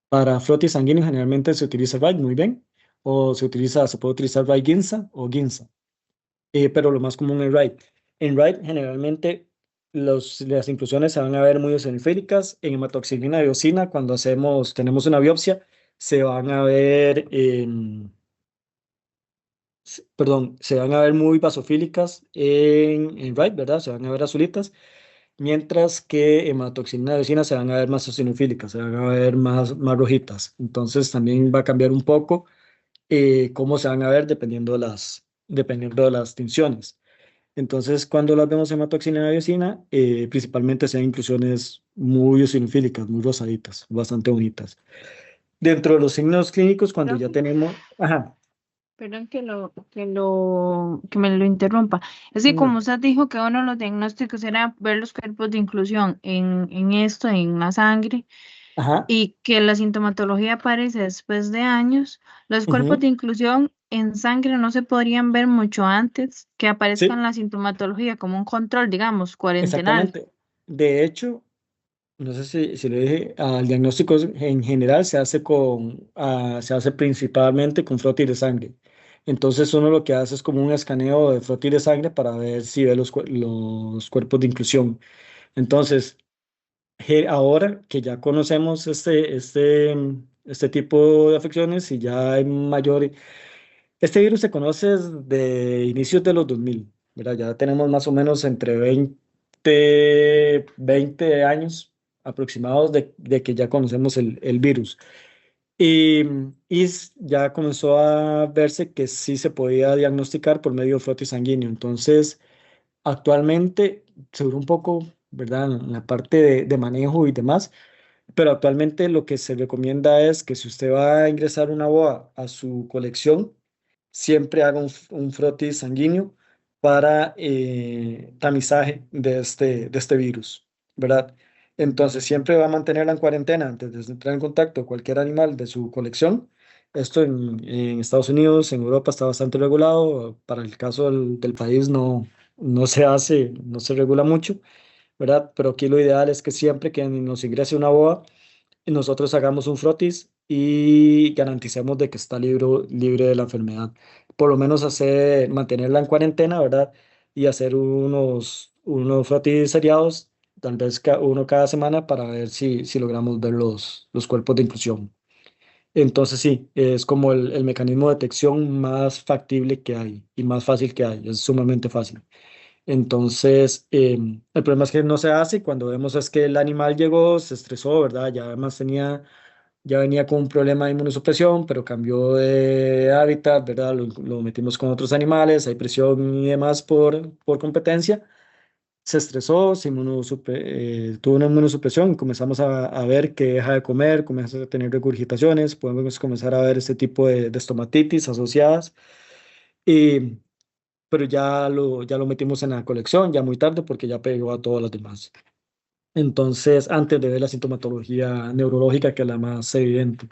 Para frotis sanguíneo generalmente se utiliza RAID, muy bien, o se puede utilizar RAID Ginza o Ginza, pero lo más común es RAID. En RAID generalmente las inclusiones se van a ver muy eosinofílicas. En hematoxilina y eosina, cuando tenemos una biopsia, se van a ver, perdón, se van a ver muy basofílicas en RAID, ¿verdad? Se van a ver azulitas, mientras que hematoxilina y eosina se van a ver más eosinofílicas, se van a ver más rojitas. Entonces también va a cambiar un poco cómo se van a ver dependiendo de las tinciones. Entonces, cuando las vemos hematoxilina y eosina, principalmente sean inclusiones muy eosinofílicas, muy rosaditas, bastante bonitas. Dentro de los signos clínicos, cuando ya Profe, tenemos, ajá, perdón que me lo interrumpa. Es que no, como usted dijo que uno de los diagnósticos era ver los cuerpos de inclusión en esto, en la sangre, ajá, y que la sintomatología aparece después de años, los cuerpos de ujú, inclusión en sangre no se podrían ver mucho antes que aparezcan sí, la sintomatología como un control, digamos, cuarentenal. exactamente. De hecho, no sé si le dije, el diagnóstico en general se hace principalmente con frotis de sangre. Entonces uno lo que hace es como un escaneo de frotis de sangre para ver si ve los cuerpos de inclusión. Entonces, ahora que ya conocemos este tipo de afecciones y ya hay mayor. Este virus se conoce desde inicios de los 2000, ¿verdad? Ya tenemos más o menos entre 20 años aproximados de que ya conocemos el virus. Y, ya comenzó a verse que sí se podía diagnosticar por medio de frotis sanguíneo. Entonces, actualmente, seguro un poco, ¿verdad? En la parte de manejo y demás, pero actualmente lo que se recomienda es que si usted va a ingresar una boa a su colección, siempre haga un frotis sanguíneo para tamizaje de este virus, ¿verdad? Entonces, siempre va a mantenerla en cuarentena antes de entrar en contacto con cualquier animal de su colección. Esto en Estados Unidos, en Europa está bastante regulado. Para el caso del país no se hace, no se regula mucho, ¿verdad? Pero aquí lo ideal es que siempre que nos ingrese una boa, nosotros hagamos un frotis y garanticemos de que está libre de la enfermedad. Por lo menos mantenerla en cuarentena, ¿verdad? Y hacer unos frotis seriados, tal vez uno cada semana para ver si logramos ver los cuerpos de inclusión. Entonces sí, es como el mecanismo de detección más factible que hay y más fácil que hay, es sumamente fácil. Entonces, el problema es que no se hace y cuando vemos es que el animal llegó, se estresó, ¿verdad? Ya además ya venía con un problema de inmunosupresión, pero cambió de hábitat, ¿verdad? Lo metimos con otros animales, hay presión y demás por competencia. Se estresó, tuvo una inmunosupresión y comenzamos a ver que deja de comer, comienza a tener regurgitaciones, podemos comenzar a ver este tipo de estomatitis asociadas. Y, pero ya lo metimos en la colección, ya muy tarde porque ya pegó a todas las demás. Entonces, antes de ver la sintomatología neurológica, que es la más evidente,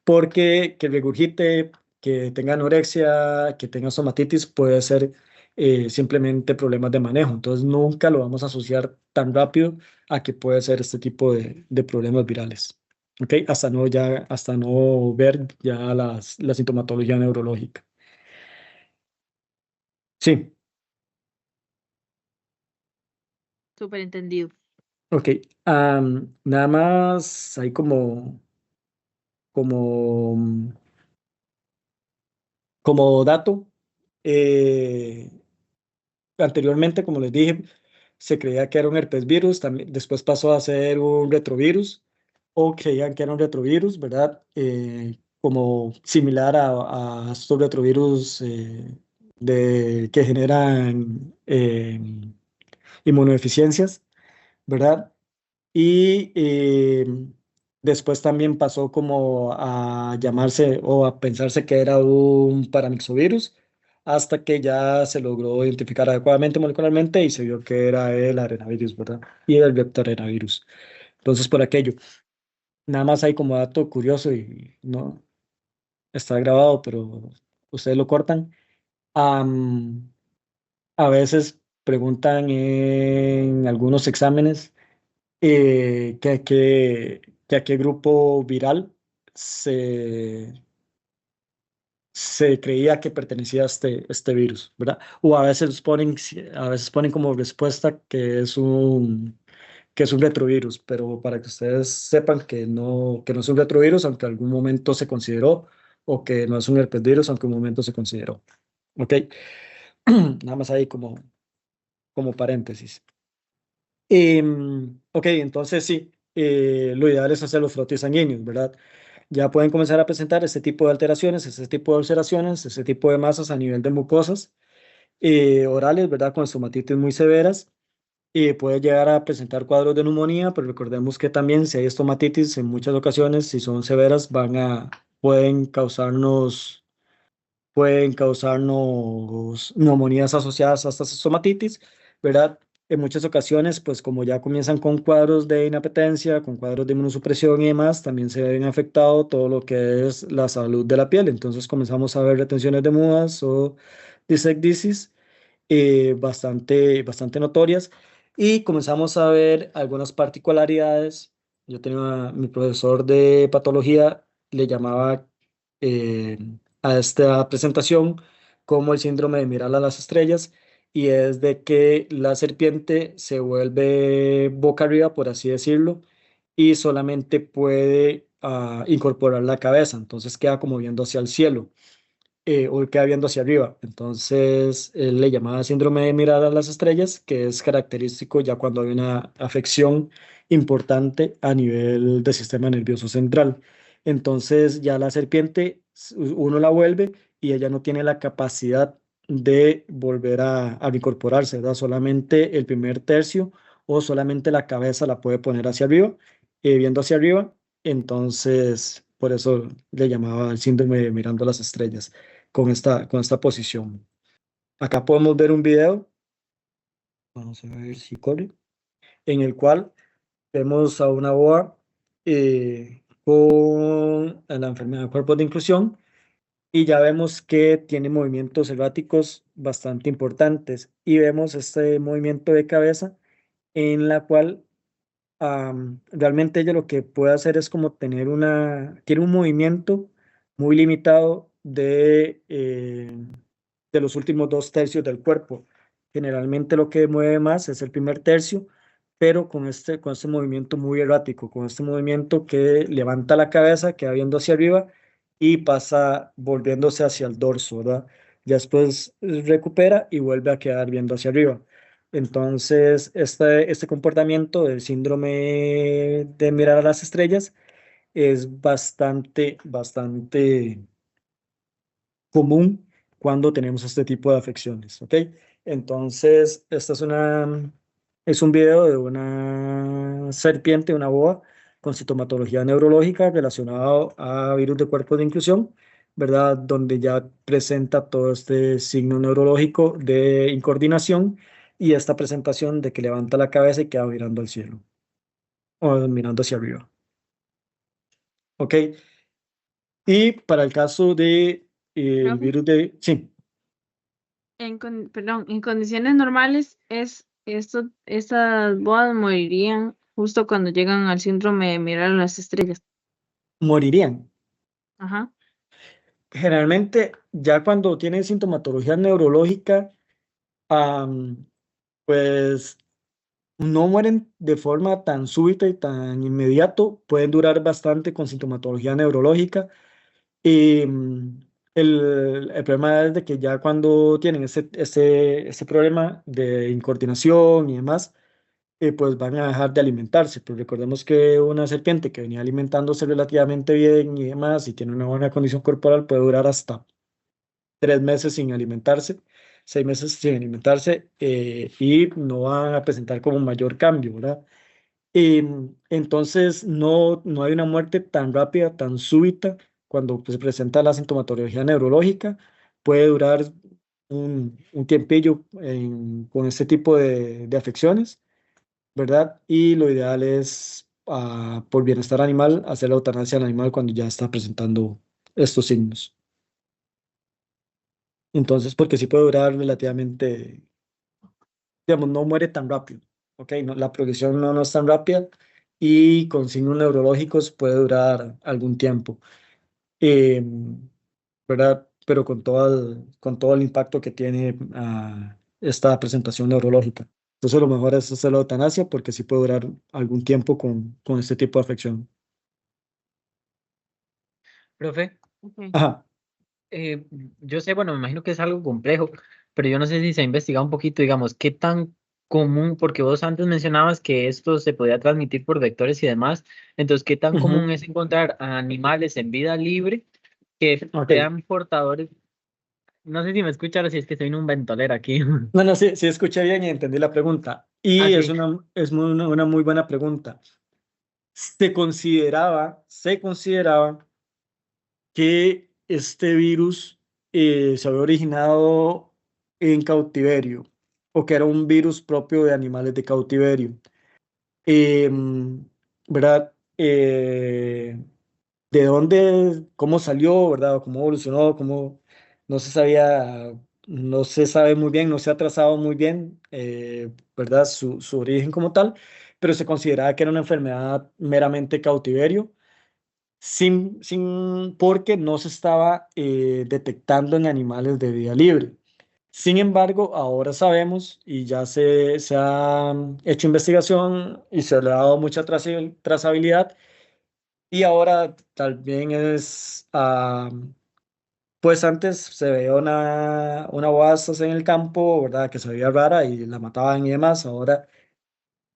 porque que regurgite, que tenga anorexia, que tenga somatitis, puede ser simplemente problemas de manejo. Entonces, nunca lo vamos a asociar tan rápido a que puede ser este tipo de problemas virales. ¿Ok? Hasta no ver ya la sintomatología neurológica. Sí, Súper entendido. ok. Nada más hay como Como dato, eh, anteriormente, como les dije, se creía que era un herpes virus, también, después pasó a ser un retrovirus, o creían que era un retrovirus, ¿verdad? Como similar a estos retrovirus que generan inmunodeficiencias, ¿verdad? Y después también pasó como a llamarse o a pensarse que era un paramyxovirus, hasta que ya se logró identificar adecuadamente molecularmente y se vio que era el arenavirus, ¿verdad? Y el vectorenavirus. Entonces, por aquello, nada más hay como dato curioso y no está grabado, pero ustedes lo cortan. A veces preguntan en algunos exámenes que a qué grupo viral se, se creía que pertenecía a este virus, ¿verdad? O a veces ponen como respuesta que es un retrovirus, pero para que ustedes sepan que no es un retrovirus, aunque en algún momento se consideró, o que no es un herpesvirus, aunque en un momento se consideró. ¿Ok? Nada más ahí como paréntesis. Ok, entonces sí, lo ideal es hacer los frotes sanguíneos, ¿verdad? Ya pueden comenzar a presentar este tipo de alteraciones, este tipo de ulceraciones, este tipo de masas a nivel de mucosas orales, ¿verdad? Con estomatitis muy severas. Puede llegar a presentar cuadros de neumonía, pero recordemos que también si hay estomatitis, en muchas ocasiones, si son severas, pueden causarnos neumonías asociadas a estas estomatitis, ¿verdad? En muchas ocasiones, pues como ya comienzan con cuadros de inapetencia, con cuadros de inmunosupresión y demás, también se ven afectado todo lo que es la salud de la piel. Entonces comenzamos a ver retenciones de mudas o disecdisis bastante notorias y comenzamos a ver algunas particularidades. Yo tenía mi profesor de patología, le llamaba eh, a esta presentación como el síndrome de mirar a las estrellas, y es de que la serpiente se vuelve boca arriba, por así decirlo, y solamente puede incorporar la cabeza, entonces queda como viendo hacia el cielo o queda viendo hacia arriba. Entonces, él le llamaba síndrome de mirar a las estrellas, que es característico ya cuando hay una afección importante a nivel del sistema nervioso central. Entonces, ya la serpiente, uno la vuelve y ella no tiene la capacidad de volver a incorporarse, ¿verdad? Solamente el primer tercio o solamente la cabeza la puede poner hacia arriba, viendo hacia arriba. Entonces, por eso le llamaba el síndrome de mirando las estrellas con esta posición. Acá podemos ver un video, vamos a ver si corre, en el cual vemos a una boa con la enfermedad de cuerpos de inclusión y ya vemos que tiene movimientos erráticos bastante importantes y vemos este movimiento de cabeza en la cual realmente ella lo que puede hacer es como tiene un movimiento muy limitado de los últimos dos tercios del cuerpo. Generalmente lo que mueve más es el primer tercio, pero con este movimiento muy errático, con este movimiento que levanta la cabeza, queda viendo hacia arriba y pasa volviéndose hacia el dorso, ¿verdad? Ya después recupera y vuelve a quedar viendo hacia arriba. Entonces, este comportamiento del síndrome de mirar a las estrellas es bastante común cuando tenemos este tipo de afecciones, ¿ok? Entonces, es un video de una serpiente, una boa, con sintomatología neurológica relacionado a virus de cuerpos de inclusión, ¿verdad? Donde ya presenta todo este signo neurológico de incoordinación y esta presentación de que levanta la cabeza y queda mirando al cielo o mirando hacia arriba, ¿ok? Y para el caso de el Profe, virus de... Sí. perdón, en condiciones normales estas bodas morirían justo cuando llegan al síndrome de mirar a las estrellas. Morirían. Ajá. Generalmente, ya cuando tienen sintomatología neurológica, am, pues no mueren de forma tan súbita y tan inmediato, pueden durar bastante con sintomatología neurológica. Y el problema es de que ya cuando tienen ese problema de incoordinación y demás, pues van a dejar de alimentarse. Pero recordemos que una serpiente que venía alimentándose relativamente bien y demás, y tiene una buena condición corporal, puede durar hasta 3 meses sin alimentarse, 6 meses sin alimentarse, y no van a presentar como mayor cambio, ¿verdad? Entonces no hay una muerte tan rápida, tan súbita, cuando pues, se presenta la sintomatología neurológica. Puede durar un tiempillo con este tipo de afecciones, ¿verdad? Y lo ideal es, por bienestar animal, hacer la eutanasia al animal cuando ya está presentando estos signos. Entonces, porque sí puede durar relativamente. digamos, no muere tan rápido, ¿ok? No, la progresión no es tan rápida y con signos neurológicos puede durar algún tiempo, eh, ¿verdad? Pero con todo el impacto que tiene esta presentación neurológica. Entonces, lo mejor es hacer la eutanasia porque sí puede durar algún tiempo con este tipo de afección. Profe, Ok. Ajá. eh, yo sé, bueno, me imagino que es algo complejo, pero yo no sé si se ha investigado un poquito, digamos, qué tan común, porque vos antes mencionabas que esto se podía transmitir por vectores y demás, entonces, qué tan común Ujú. es encontrar a animales en vida libre que Ok. sean portadores, no sé si me escuchan o si es que soy un ventolero aquí. No, no, sí, sí escuché bien y entendí la pregunta. Y es Así, una muy buena pregunta. Se consideraba que este virus se había originado en cautiverio o que era un virus propio de animales de cautiverio. ¿Verdad? ¿De dónde, cómo salió, verdad? ¿Cómo evolucionó? ¿Cómo? No se sabía, no se sabe muy bien, no se ha trazado muy bien, ¿verdad? Su origen como tal, pero se consideraba que era una enfermedad meramente cautiverio porque no se estaba detectando en animales de vida libre. Sin embargo, ahora sabemos y ya se ha hecho investigación y se le ha dado mucha trazabilidad y ahora también pues antes se veía una oasis en el campo, ¿verdad? Que se veía rara y la mataban y demás. Ahora,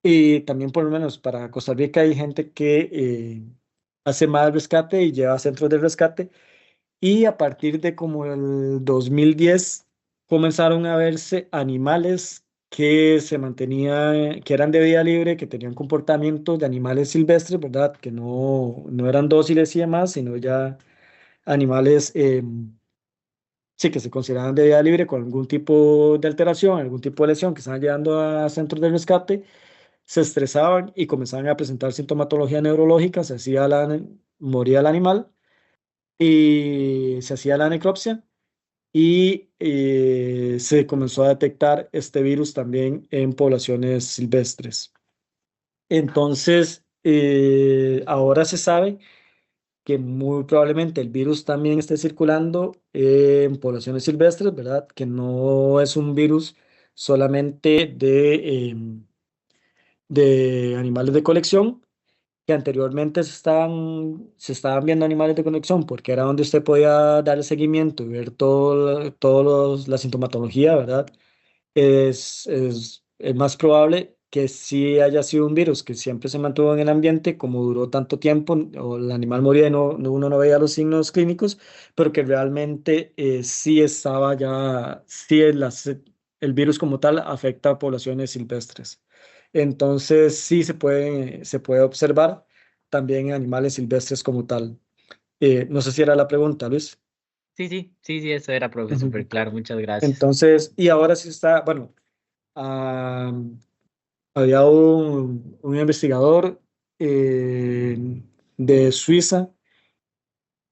y también por lo menos para Costa Rica hay gente que hace más rescate y lleva centros de rescate. Y a partir de como el 2010 comenzaron a verse animales que se mantenían, que eran de vida libre, que tenían comportamientos de animales silvestres, ¿verdad? Que no eran dóciles y demás, sino ya animales, sí, que se consideraban de vida libre con algún tipo de alteración, algún tipo de lesión que estaban llevando a centros de rescate, se estresaban y comenzaban a presentar sintomatología neurológica, moría el animal y se hacía la necropsia y se comenzó a detectar este virus también en poblaciones silvestres. Entonces, ahora se sabe que muy probablemente el virus también esté circulando en poblaciones silvestres, ¿verdad? Que no es un virus solamente de animales de colección, que anteriormente se estaban viendo animales de conexión porque era donde usted podía dar el seguimiento y ver la sintomatología, ¿verdad? Es más probable que sí haya sido un virus que siempre se mantuvo en el ambiente, como duró tanto tiempo, o el animal moría y uno no veía los signos clínicos, pero que realmente sí estaba ya, sí el virus como tal afecta a poblaciones silvestres. Entonces sí se puede observar también en animales silvestres como tal. No sé si era la pregunta, Luis. sí, sí, sí, sí, eso era, profe, súper Ujú. claro, muchas gracias. Entonces, y ahora sí está, bueno, ah, había un investigador eh, de Suiza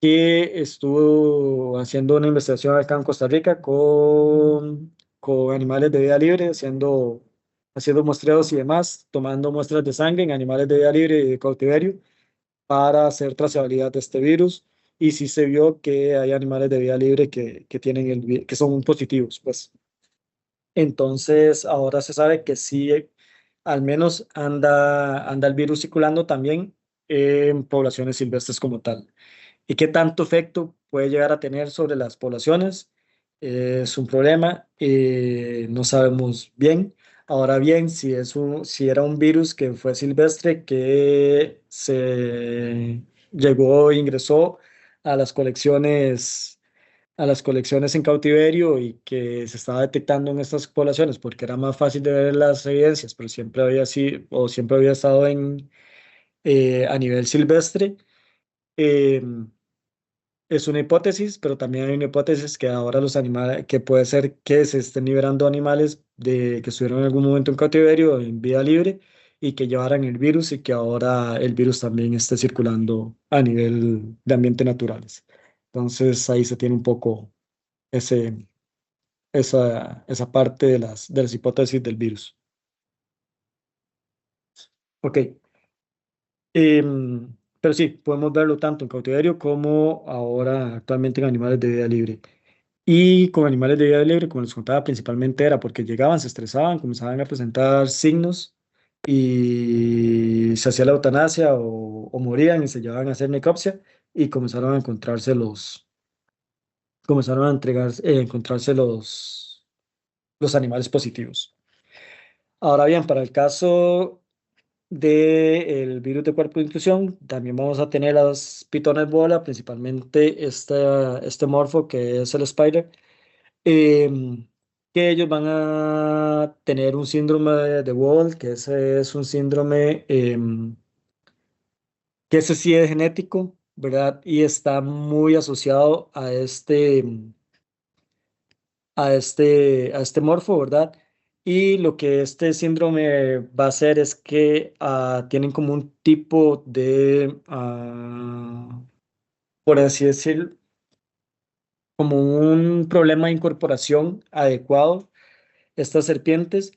que estuvo haciendo una investigación acá en Costa Rica con animales de vida libre, haciendo muestreos y demás, tomando muestras de sangre en animales de vida libre y de cautiverio para hacer trazabilidad de este virus. Y sí se vio que hay animales de vida libre que tienen que son positivos, pues. Entonces, ahora se sabe que sí, al menos anda el virus circulando también en poblaciones silvestres como tal. ¿Y qué tanto efecto puede llegar a tener sobre las poblaciones? Es un problema, no sabemos bien. Ahora bien, si era un virus que fue silvestre, que se llegó, ingresó a las colecciones en cautiverio y que se estaba detectando en estas poblaciones porque era más fácil de ver las evidencias, pero siempre había sido o siempre había estado a nivel silvestre. eh, es una hipótesis, pero también hay una hipótesis que ahora los animales, que puede ser que se estén liberando animales que estuvieron en algún momento en cautiverio, en vida libre, y que llevaran el virus y que ahora el virus también esté circulando a nivel de ambientes naturales. Entonces ahí se tiene un poco ese, esa parte de las hipótesis del virus. Ok. Pero sí, podemos verlo tanto en cautiverio como ahora actualmente en animales de vida libre. Y con animales de vida libre, como les contaba, principalmente era porque llegaban, se estresaban, comenzaban a presentar signos y se hacía la eutanasia o morían y se llevaban a hacer necropsia y comenzaron a encontrarse comenzaron a encontrarse los animales positivos. Ahora bien, para el caso del virus de cuerpo de inclusión, también vamos a tener las pitones bola, principalmente este morfo que es el spider, em, que ellos van a tener un síndrome de Wall, que ese es un síndrome que ese sí es genético, ¿verdad? Y está muy asociado a este morfo, ¿verdad? Y lo que este síndrome va a hacer es que tienen como un tipo de, por así decir, como un problema de incorporación adecuado estas serpientes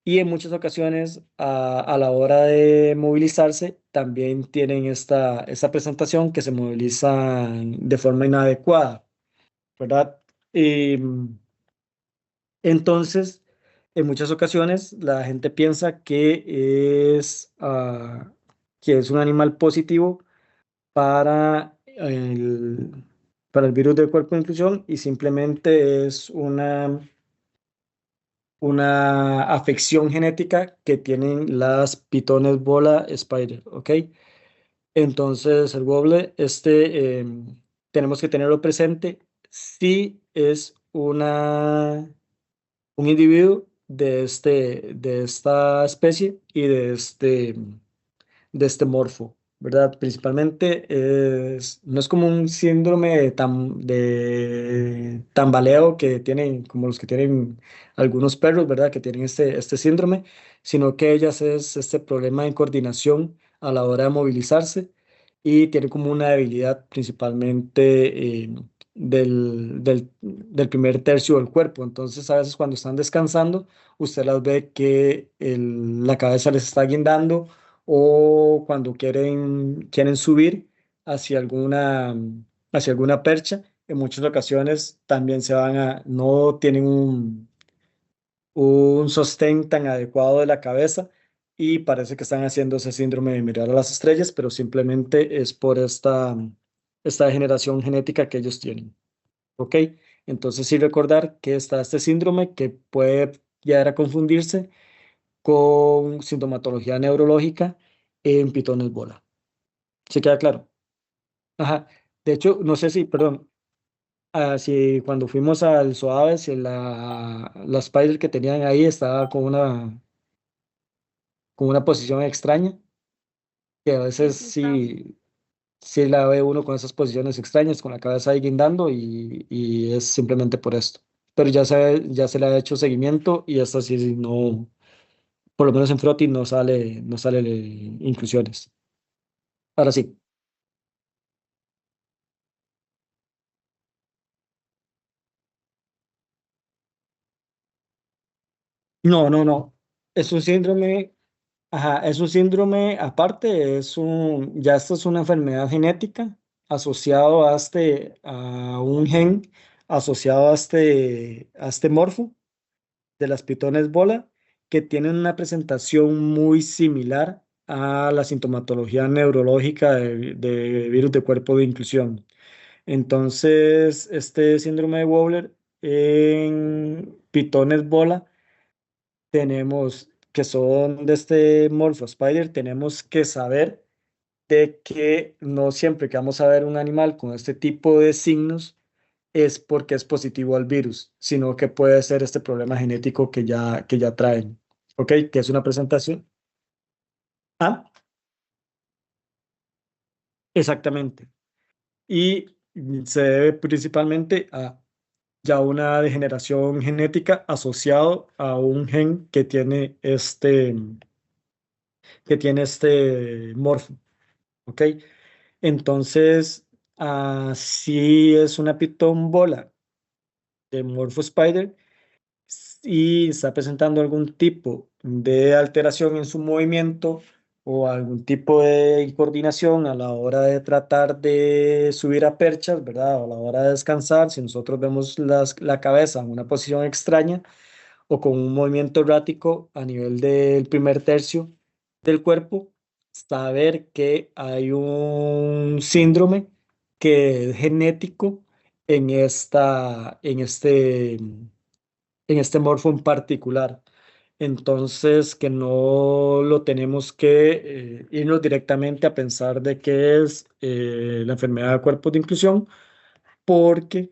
y en muchas ocasiones a la hora de movilizarse también tienen esta presentación que se movilizan de forma inadecuada, ¿verdad? Y, entonces, en muchas ocasiones la gente piensa que es un animal positivo para para el virus del cuerpo de inclusión y simplemente es una afección genética que tienen las pitones bola spider, ¿ok? Entonces, el Wobble, tenemos que tenerlo presente si es un individuo de esta especie y de este morfo, ¿verdad? Principalmente no es como un síndrome de tambaleo que tienen, como los que tienen algunos perros, ¿verdad? Que tienen este síndrome, sino que ellas es este problema de coordinación a la hora de movilizarse y tiene como una debilidad principalmente del primer tercio del cuerpo. Entonces, a veces cuando están descansando, usted las ve que la cabeza les está guindando o cuando quieren subir hacia hacia alguna percha, en muchas ocasiones también no tienen un sostén tan adecuado de la cabeza y parece que están haciendo ese síndrome de mirar a las estrellas, pero simplemente es por esta degeneración genética que ellos tienen. ¿Ok? Entonces sí recordar que está este síndrome que puede llegar a confundirse con sintomatología neurológica en pitones bola. ¿Se queda claro? Ajá. De hecho, no sé si, perdón, si cuando fuimos al Suave, si la Spider que tenían ahí estaba con una posición extraña, que a Sí, veces sí está. sí la ve uno con esas posiciones extrañas, con la cabeza ahí guindando y es simplemente por esto. Pero ya se le ha hecho seguimiento y esta sí no, por lo menos en Froti no sale inclusiones. Ahora sí. No, no, no. Es un síndrome, ajá, es un síndrome aparte, ya esto es una enfermedad genética asociado a un gen asociado a este morfo de las pitones bola, que tienen una presentación muy similar a la sintomatología neurológica de virus de cuerpo de inclusión. Entonces, este síndrome de Wobler en pitones bola tenemos que son de este Morpho Spider, tenemos que saber de que no siempre que vamos a ver un animal con este tipo de signos es porque es positivo al virus, sino que puede ser este problema genético que ya traen. ¿Ok? Que es una presentación. Ah, exactamente. Y se debe principalmente a ya una degeneración genética asociado a un gen que tiene este morfo. ¿Ok? Entonces, si es una pitón bola de Morpho Spider, y está presentando algún tipo de alteración en su movimiento o algún tipo de coordinación a la hora de tratar de subir a perchas, ¿verdad? O a la hora de descansar, si nosotros vemos la cabeza en una posición extraña o con un movimiento errático a nivel del primer tercio del cuerpo, saber que hay un síndrome que es genético en este morfo en particular. Entonces, que no lo tenemos que irnos directamente a pensar de que es la enfermedad de cuerpos de inclusión, porque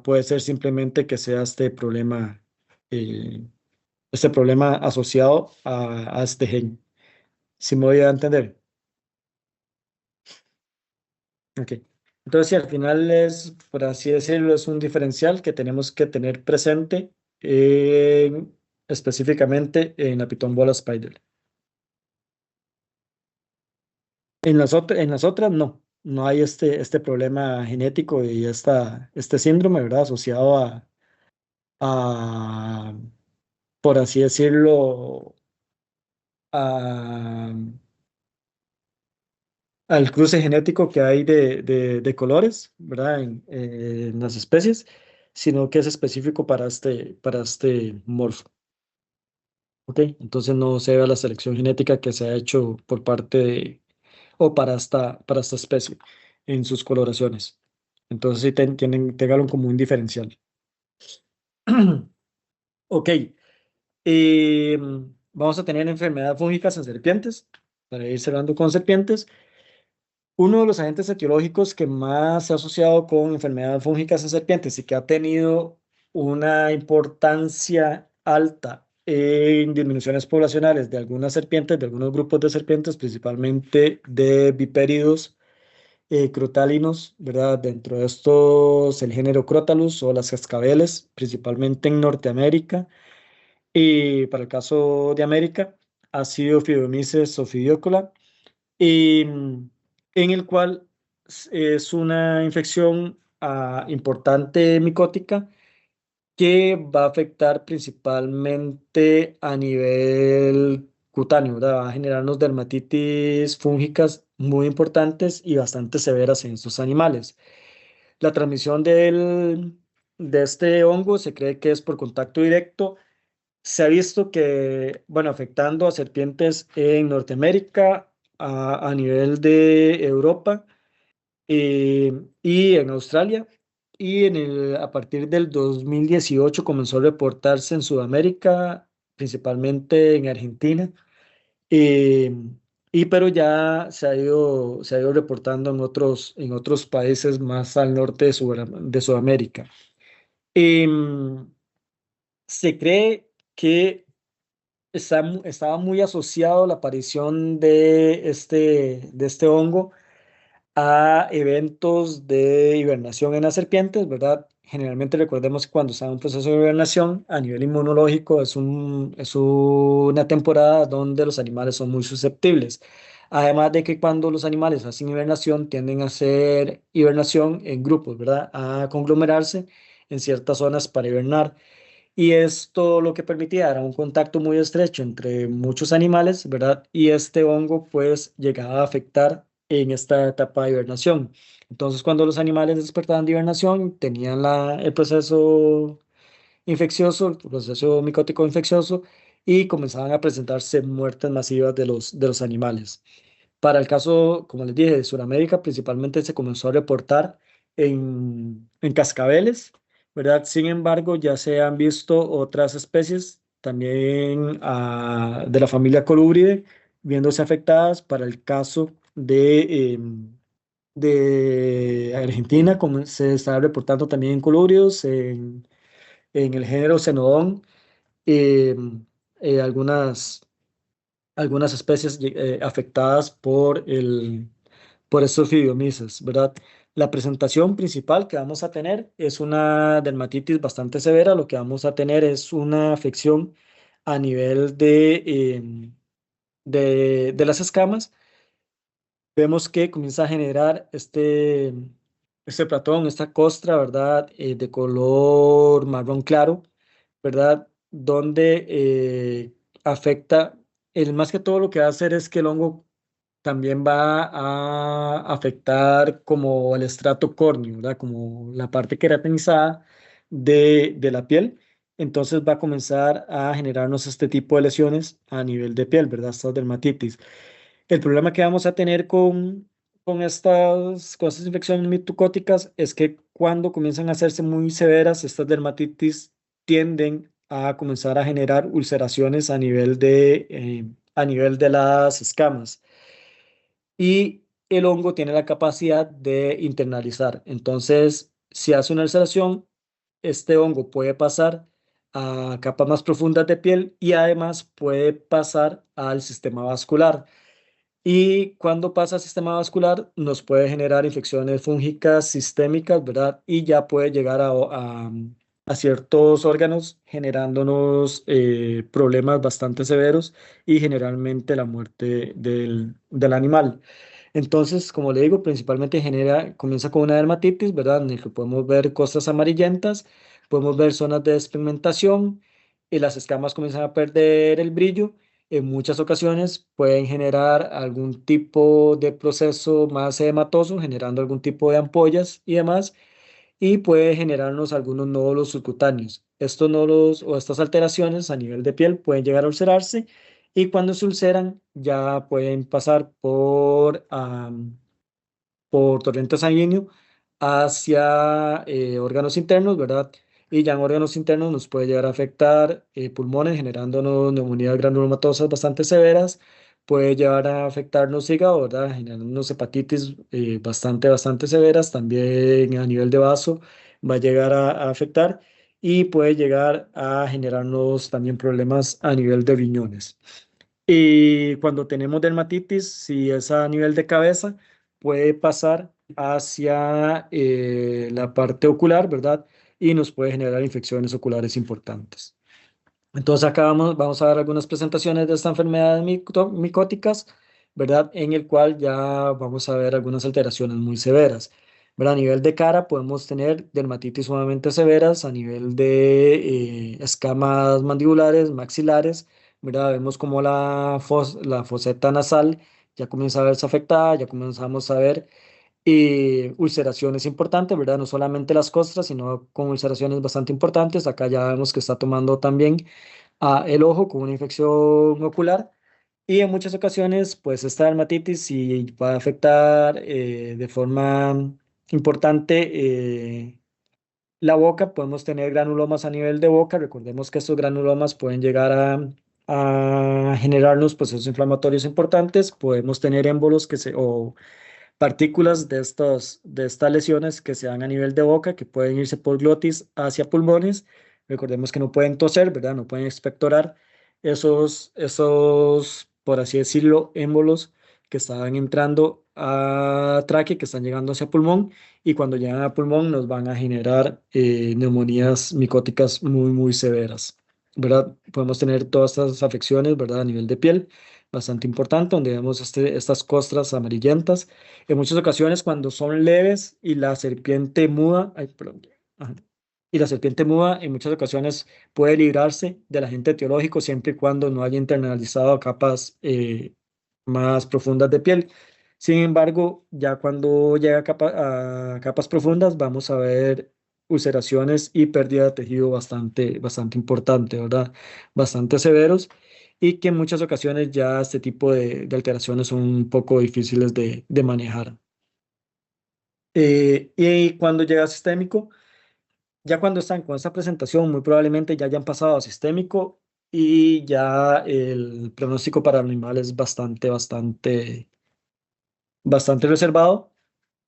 puede ser simplemente que sea este problema asociado a este gen. ¿Si me voy a entender? Ok. Entonces, sí, al final es, por así decirlo, es un diferencial que tenemos que tener presente específicamente en la Python Bola Spider. En las otras no, no hay este problema genético y este síndrome, ¿verdad? Asociado a, por así decirlo, a, al cruce genético que hay de colores, ¿verdad? En las especies, sino que es específico para este morfo. ¿Ok? Entonces no se ve a la selección genética que se ha hecho por parte o para esta especie en sus coloraciones. Entonces sí tengan como un diferencial. Ok. eh, Vamos a tener enfermedades fúngicas en serpientes. Para ir cerrando con serpientes. Uno de los agentes etiológicos que más se ha asociado con enfermedades fúngicas en serpientes y que ha tenido una importancia alta en disminuciones poblacionales de algunas serpientes, de algunos grupos de serpientes, principalmente de vipéridos crotálinos, ¿verdad? Dentro de estos, el género Crotalus o las cascabeles, principalmente en Norteamérica. Y para el caso de América, ha sido Pseudomyces ophidiocola y, en el cual es una infección importante micótica que va a afectar principalmente a nivel cutáneo, ¿verdad? Va a generarnos dermatitis fúngicas muy importantes y bastante severas en estos animales. La transmisión de este hongo se cree que es por contacto directo. Se ha visto que, bueno, afectando a serpientes en Norteamérica, a nivel de Europa eh, y en Australia. Y a partir del 2018 comenzó a reportarse en Sudamérica, principalmente en Argentina. eh, pero ya se ha ido reportando en otros países más al norte de Sudamérica. Em, Se cree que estaba muy asociado la aparición de este hongo a eventos de hibernación en las serpientes, ¿verdad? Generalmente recordemos que cuando está en un proceso de hibernación a nivel inmunológico es una temporada donde los animales son muy susceptibles. Además de que cuando los animales hacen hibernación tienden a hacer hibernación en grupos, ¿verdad? A conglomerarse en ciertas zonas para hibernar. Y esto lo que permitía era un contacto muy estrecho entre muchos animales, ¿verdad? Y este hongo pues llegaba a afectar en esta etapa de hibernación. Entonces, cuando los animales despertaban de hibernación, tenían el proceso infeccioso, el proceso micótico infeccioso, y comenzaban a presentarse muertes masivas de los animales. Para el caso, como les dije, de Sudamérica, principalmente se comenzó a reportar en cascabeles, ¿verdad? Sin embargo, ya se han visto otras especies también de la familia Colubridae viéndose afectadas. Para el caso de Argentina, como se está reportando también en colubrios, en el género Cenodon, em, algunas especies afectadas por estos fidiomices, ¿verdad? La presentación principal que vamos a tener es una dermatitis bastante severa. Lo que vamos a tener es una afección a nivel de las escamas. Vemos que comienza a generar este platón, esta costra, ¿verdad? De color marrón claro, ¿verdad? Donde afecta, más que todo lo que va a hacer es que el hongo también va a afectar como el estrato córneo, ¿verdad? Como la parte queratinizada de la piel. Entonces va a comenzar a generarnos este tipo de lesiones a nivel de piel, ¿verdad? Estas dermatitis. El problema que vamos a tener con estas infecciones mitocóticas es que cuando comienzan a hacerse muy severas, estas dermatitis tienden a comenzar a generar ulceraciones a nivel de las escamas. Y el hongo tiene la capacidad de internalizar. Entonces, si hace una ulceración, este hongo puede pasar a capas más profundas de piel y además puede pasar al sistema vascular. Y cuando pasa al sistema vascular, nos puede generar infecciones fúngicas sistémicas, ¿verdad? Y ya puede llegar a ciertos órganos, generándonos problemas bastante severos y generalmente la muerte del animal. Entonces, como le digo, principalmente comienza con una dermatitis, ¿verdad? En el que podemos ver costras amarillentas, podemos ver zonas de despigmentación y las escamas comienzan a perder el brillo. En muchas ocasiones pueden generar algún tipo de proceso más edematoso, generando algún tipo de ampollas y demás, y puede generarnos algunos nódulos subcutáneos. Estos nódulos o estas alteraciones a nivel de piel pueden llegar a ulcerarse y cuando se ulceran ya pueden pasar por torrente sanguíneo hacia órganos internos, ¿verdad? Y ya en órganos internos nos puede llegar a afectar pulmones, generándonos neumonías granulomatosas bastante severas, puede llegar a afectarnos hígado, ¿verdad? Generándonos hepatitis bastante severas, también a nivel de vaso va a llegar a afectar y puede llegar a generarnos también problemas a nivel de riñones. Y cuando tenemos dermatitis, si es a nivel de cabeza, puede pasar hacia la parte ocular, ¿verdad? Y nos puede generar infecciones oculares importantes. Entonces acá vamos a ver algunas presentaciones de esta enfermedad micóticas, ¿verdad? En el cual ya vamos a ver algunas alteraciones muy severas, ¿verdad? A nivel de cara podemos tener dermatitis sumamente severas, a nivel de escamas mandibulares, maxilares, ¿verdad? Vemos como la foseta nasal ya comienza a verse afectada, ya comenzamos a ver ulceraciones importantes, ¿verdad? No solamente las costras, sino con ulceraciones bastante importantes. Acá ya vemos que está tomando también el ojo con una infección ocular. Y en muchas ocasiones, pues esta dermatitis sí va a afectar de forma importante la boca. Podemos tener granulomas a nivel de boca. Recordemos que estos granulomas pueden llegar a generarnos procesos inflamatorios importantes. Podemos tener émbolos o partículas de estas lesiones que se dan a nivel de boca, que pueden irse por glotis hacia pulmones. Recordemos que no pueden toser, ¿verdad? No pueden expectorar por así decirlo, émbolos que están entrando a tráquea, que están llegando hacia pulmón, y cuando llegan a pulmón nos van a generar neumonías micóticas muy severas, ¿verdad? Podemos tener todas estas afecciones, ¿verdad? A nivel de piel, bastante importante, donde vemos estas costras amarillentas en muchas ocasiones cuando son leves y la serpiente muda, ay, perdón, ajá, y la serpiente muda en muchas ocasiones puede librarse del agente etiológico siempre y cuando no haya internalizado capas más profundas de piel. Sin embargo, ya cuando llega a capas profundas, vamos a ver ulceraciones y pérdida de tejido bastante importante, ¿verdad? Bastante severos y que en muchas ocasiones ya este tipo de alteraciones son un poco difíciles de manejar. Y cuando llega a sistémico, ya cuando están con esta presentación, muy probablemente ya hayan pasado a sistémico y ya el pronóstico para el animal es bastante reservado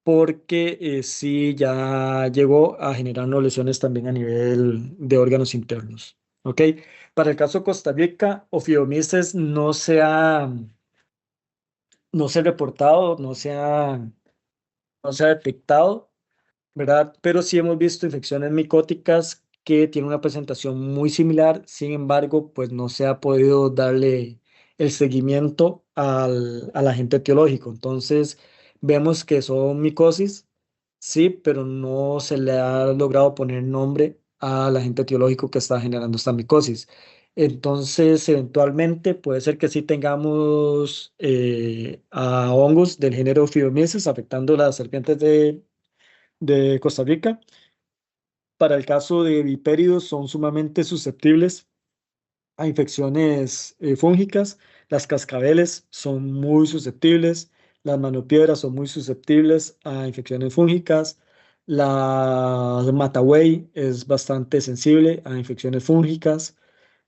porque sí ya llegó a generarnos lesiones también a nivel de órganos internos. ¿Ok? Para el caso de Costa Rica, Ophiomices no se ha reportado, no se ha detectado, ¿verdad? Pero sí hemos visto infecciones micóticas que tienen una presentación muy similar, sin embargo, pues no se ha podido darle el seguimiento al agente etiológico. Entonces, vemos que son micosis, sí, pero no se le ha logrado poner nombre al agente etiológico que está generando esta micosis. Entonces, eventualmente puede ser que sí tengamos a hongos del género Phytomyces afectando las serpientes de Costa Rica. Para el caso de vipéridos, son sumamente susceptibles a infecciones fúngicas. Las cascabeles son muy susceptibles. Las manopiedras son muy susceptibles a infecciones fúngicas. La matawey es bastante sensible a infecciones fúngicas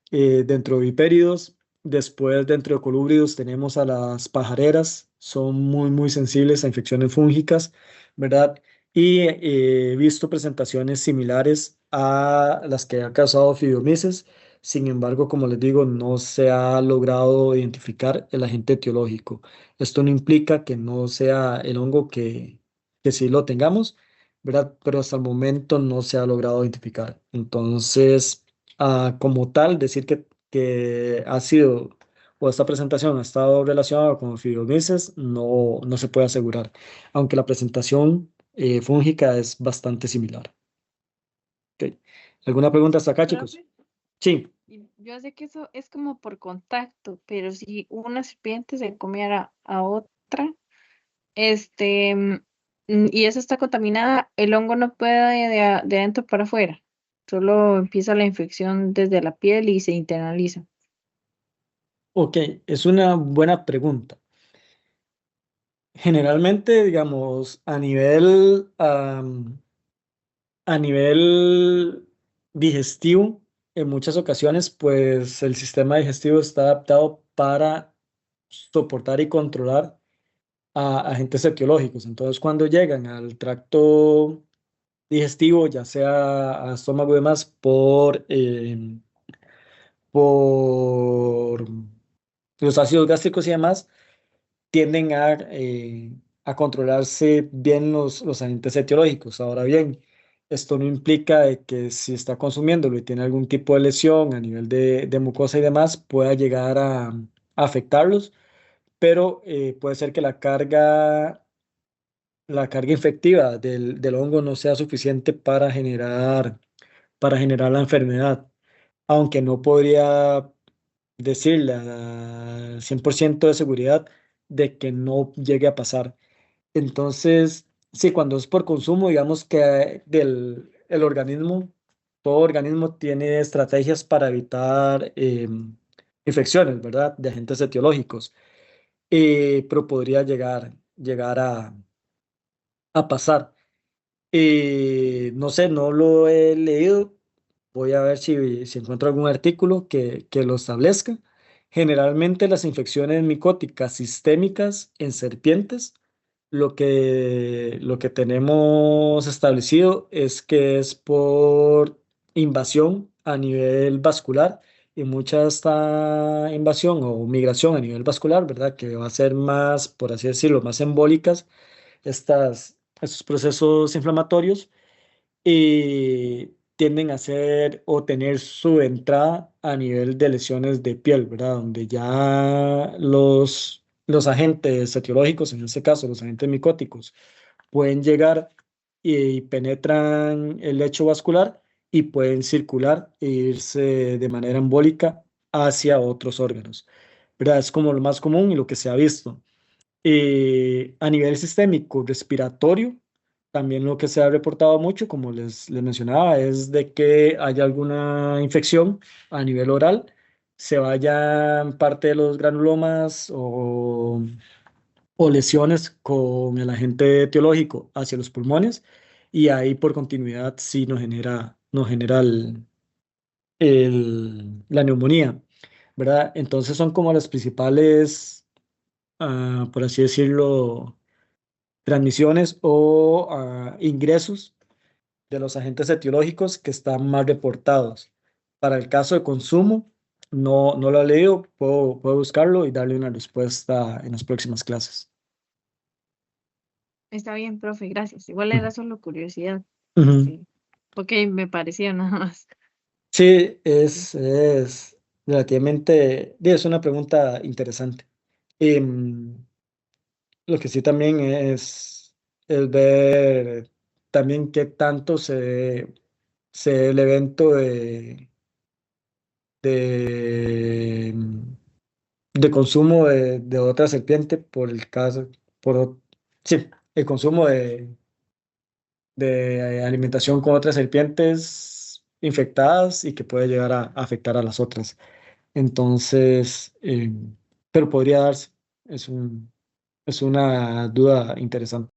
dentro de vipéridos. Después, dentro de colúbridos, tenemos a las pajareras, son muy sensibles a infecciones fúngicas, ¿verdad? Y he visto presentaciones similares a las que ha causado fibromices. Sin embargo, como les digo, no se ha logrado identificar el agente etiológico. Esto no implica que no sea el hongo que sí lo tengamos, ¿verdad? Pero hasta el momento no se ha logrado identificar. Entonces, como tal, decir que ha sido o esta presentación ha estado relacionada con fibromices, no se puede asegurar, aunque la presentación fúngica es bastante similar. Ok. ¿Alguna pregunta hasta acá, chicos? Profe, Sí. yo sé que eso es como por contacto, pero si una serpiente se comiera a otra, y esa está contaminada, el hongo no puede de adentro para afuera. Solo empieza la infección desde la piel y se internaliza. Ok, es una buena pregunta. Generalmente, digamos, a nivel digestivo, en muchas ocasiones, pues el sistema digestivo está adaptado para soportar y controlar a agentes etiológicos. Entonces, cuando llegan al tracto digestivo, ya sea a estómago y demás, por los ácidos gástricos y demás, tienden a controlarse bien los agentes etiológicos. Ahora bien, esto no implica de que si está consumiéndolo y tiene algún tipo de lesión a nivel de mucosa y demás, pueda llegar a afectarlos, pero puede ser que la carga infectiva del hongo no sea suficiente para generar la enfermedad, aunque no podría decirle a 100% de seguridad de que no llegue a pasar. Entonces, sí, cuando es por consumo, digamos que el organismo, todo organismo tiene estrategias para evitar infecciones, ¿verdad? De agentes etiológicos, pero podría llegar a pasar. No sé, no lo he leído. Voy a ver si encuentro algún artículo que lo establezca. Generalmente las infecciones micóticas sistémicas en serpientes, lo que tenemos establecido es que es por invasión a nivel vascular y mucha esta invasión o migración a nivel vascular, ¿verdad? Que va a ser más, por así decirlo, más embólicas estos procesos inflamatorios tienden a ser o tener su entrada a nivel de lesiones de piel, ¿verdad? Donde ya los agentes etiológicos, en este caso los agentes micóticos, pueden llegar y penetran el lecho vascular y pueden circular e irse de manera embólica hacia otros órganos, ¿verdad? Es como lo más común y lo que se ha visto. A nivel sistémico respiratorio, también lo que se ha reportado mucho, como les mencionaba, es de que haya alguna infección a nivel oral, se vayan parte de los granulomas o lesiones con el agente etiológico hacia los pulmones y ahí por continuidad sí nos genera la neumonía, ¿verdad? Entonces son como las principales, por así decirlo, transmisiones o ingresos de los agentes etiológicos que están más reportados. Para el caso de consumo, no lo he leído, puedo buscarlo y darle una respuesta en las próximas clases. Está bien, profe, gracias. Igual Ujú. era solo curiosidad. Ujú. Porque me parecía nada más. Sí, es relativamente, es una pregunta interesante. Em, lo que sí también es ver también qué tanto se dé el evento de, de consumo de otra serpiente por el caso, sí, el consumo de alimentación con otras serpientes infectadas y que puede llegar a afectar a las otras. Entonces, pero podría darse, es una duda interesante.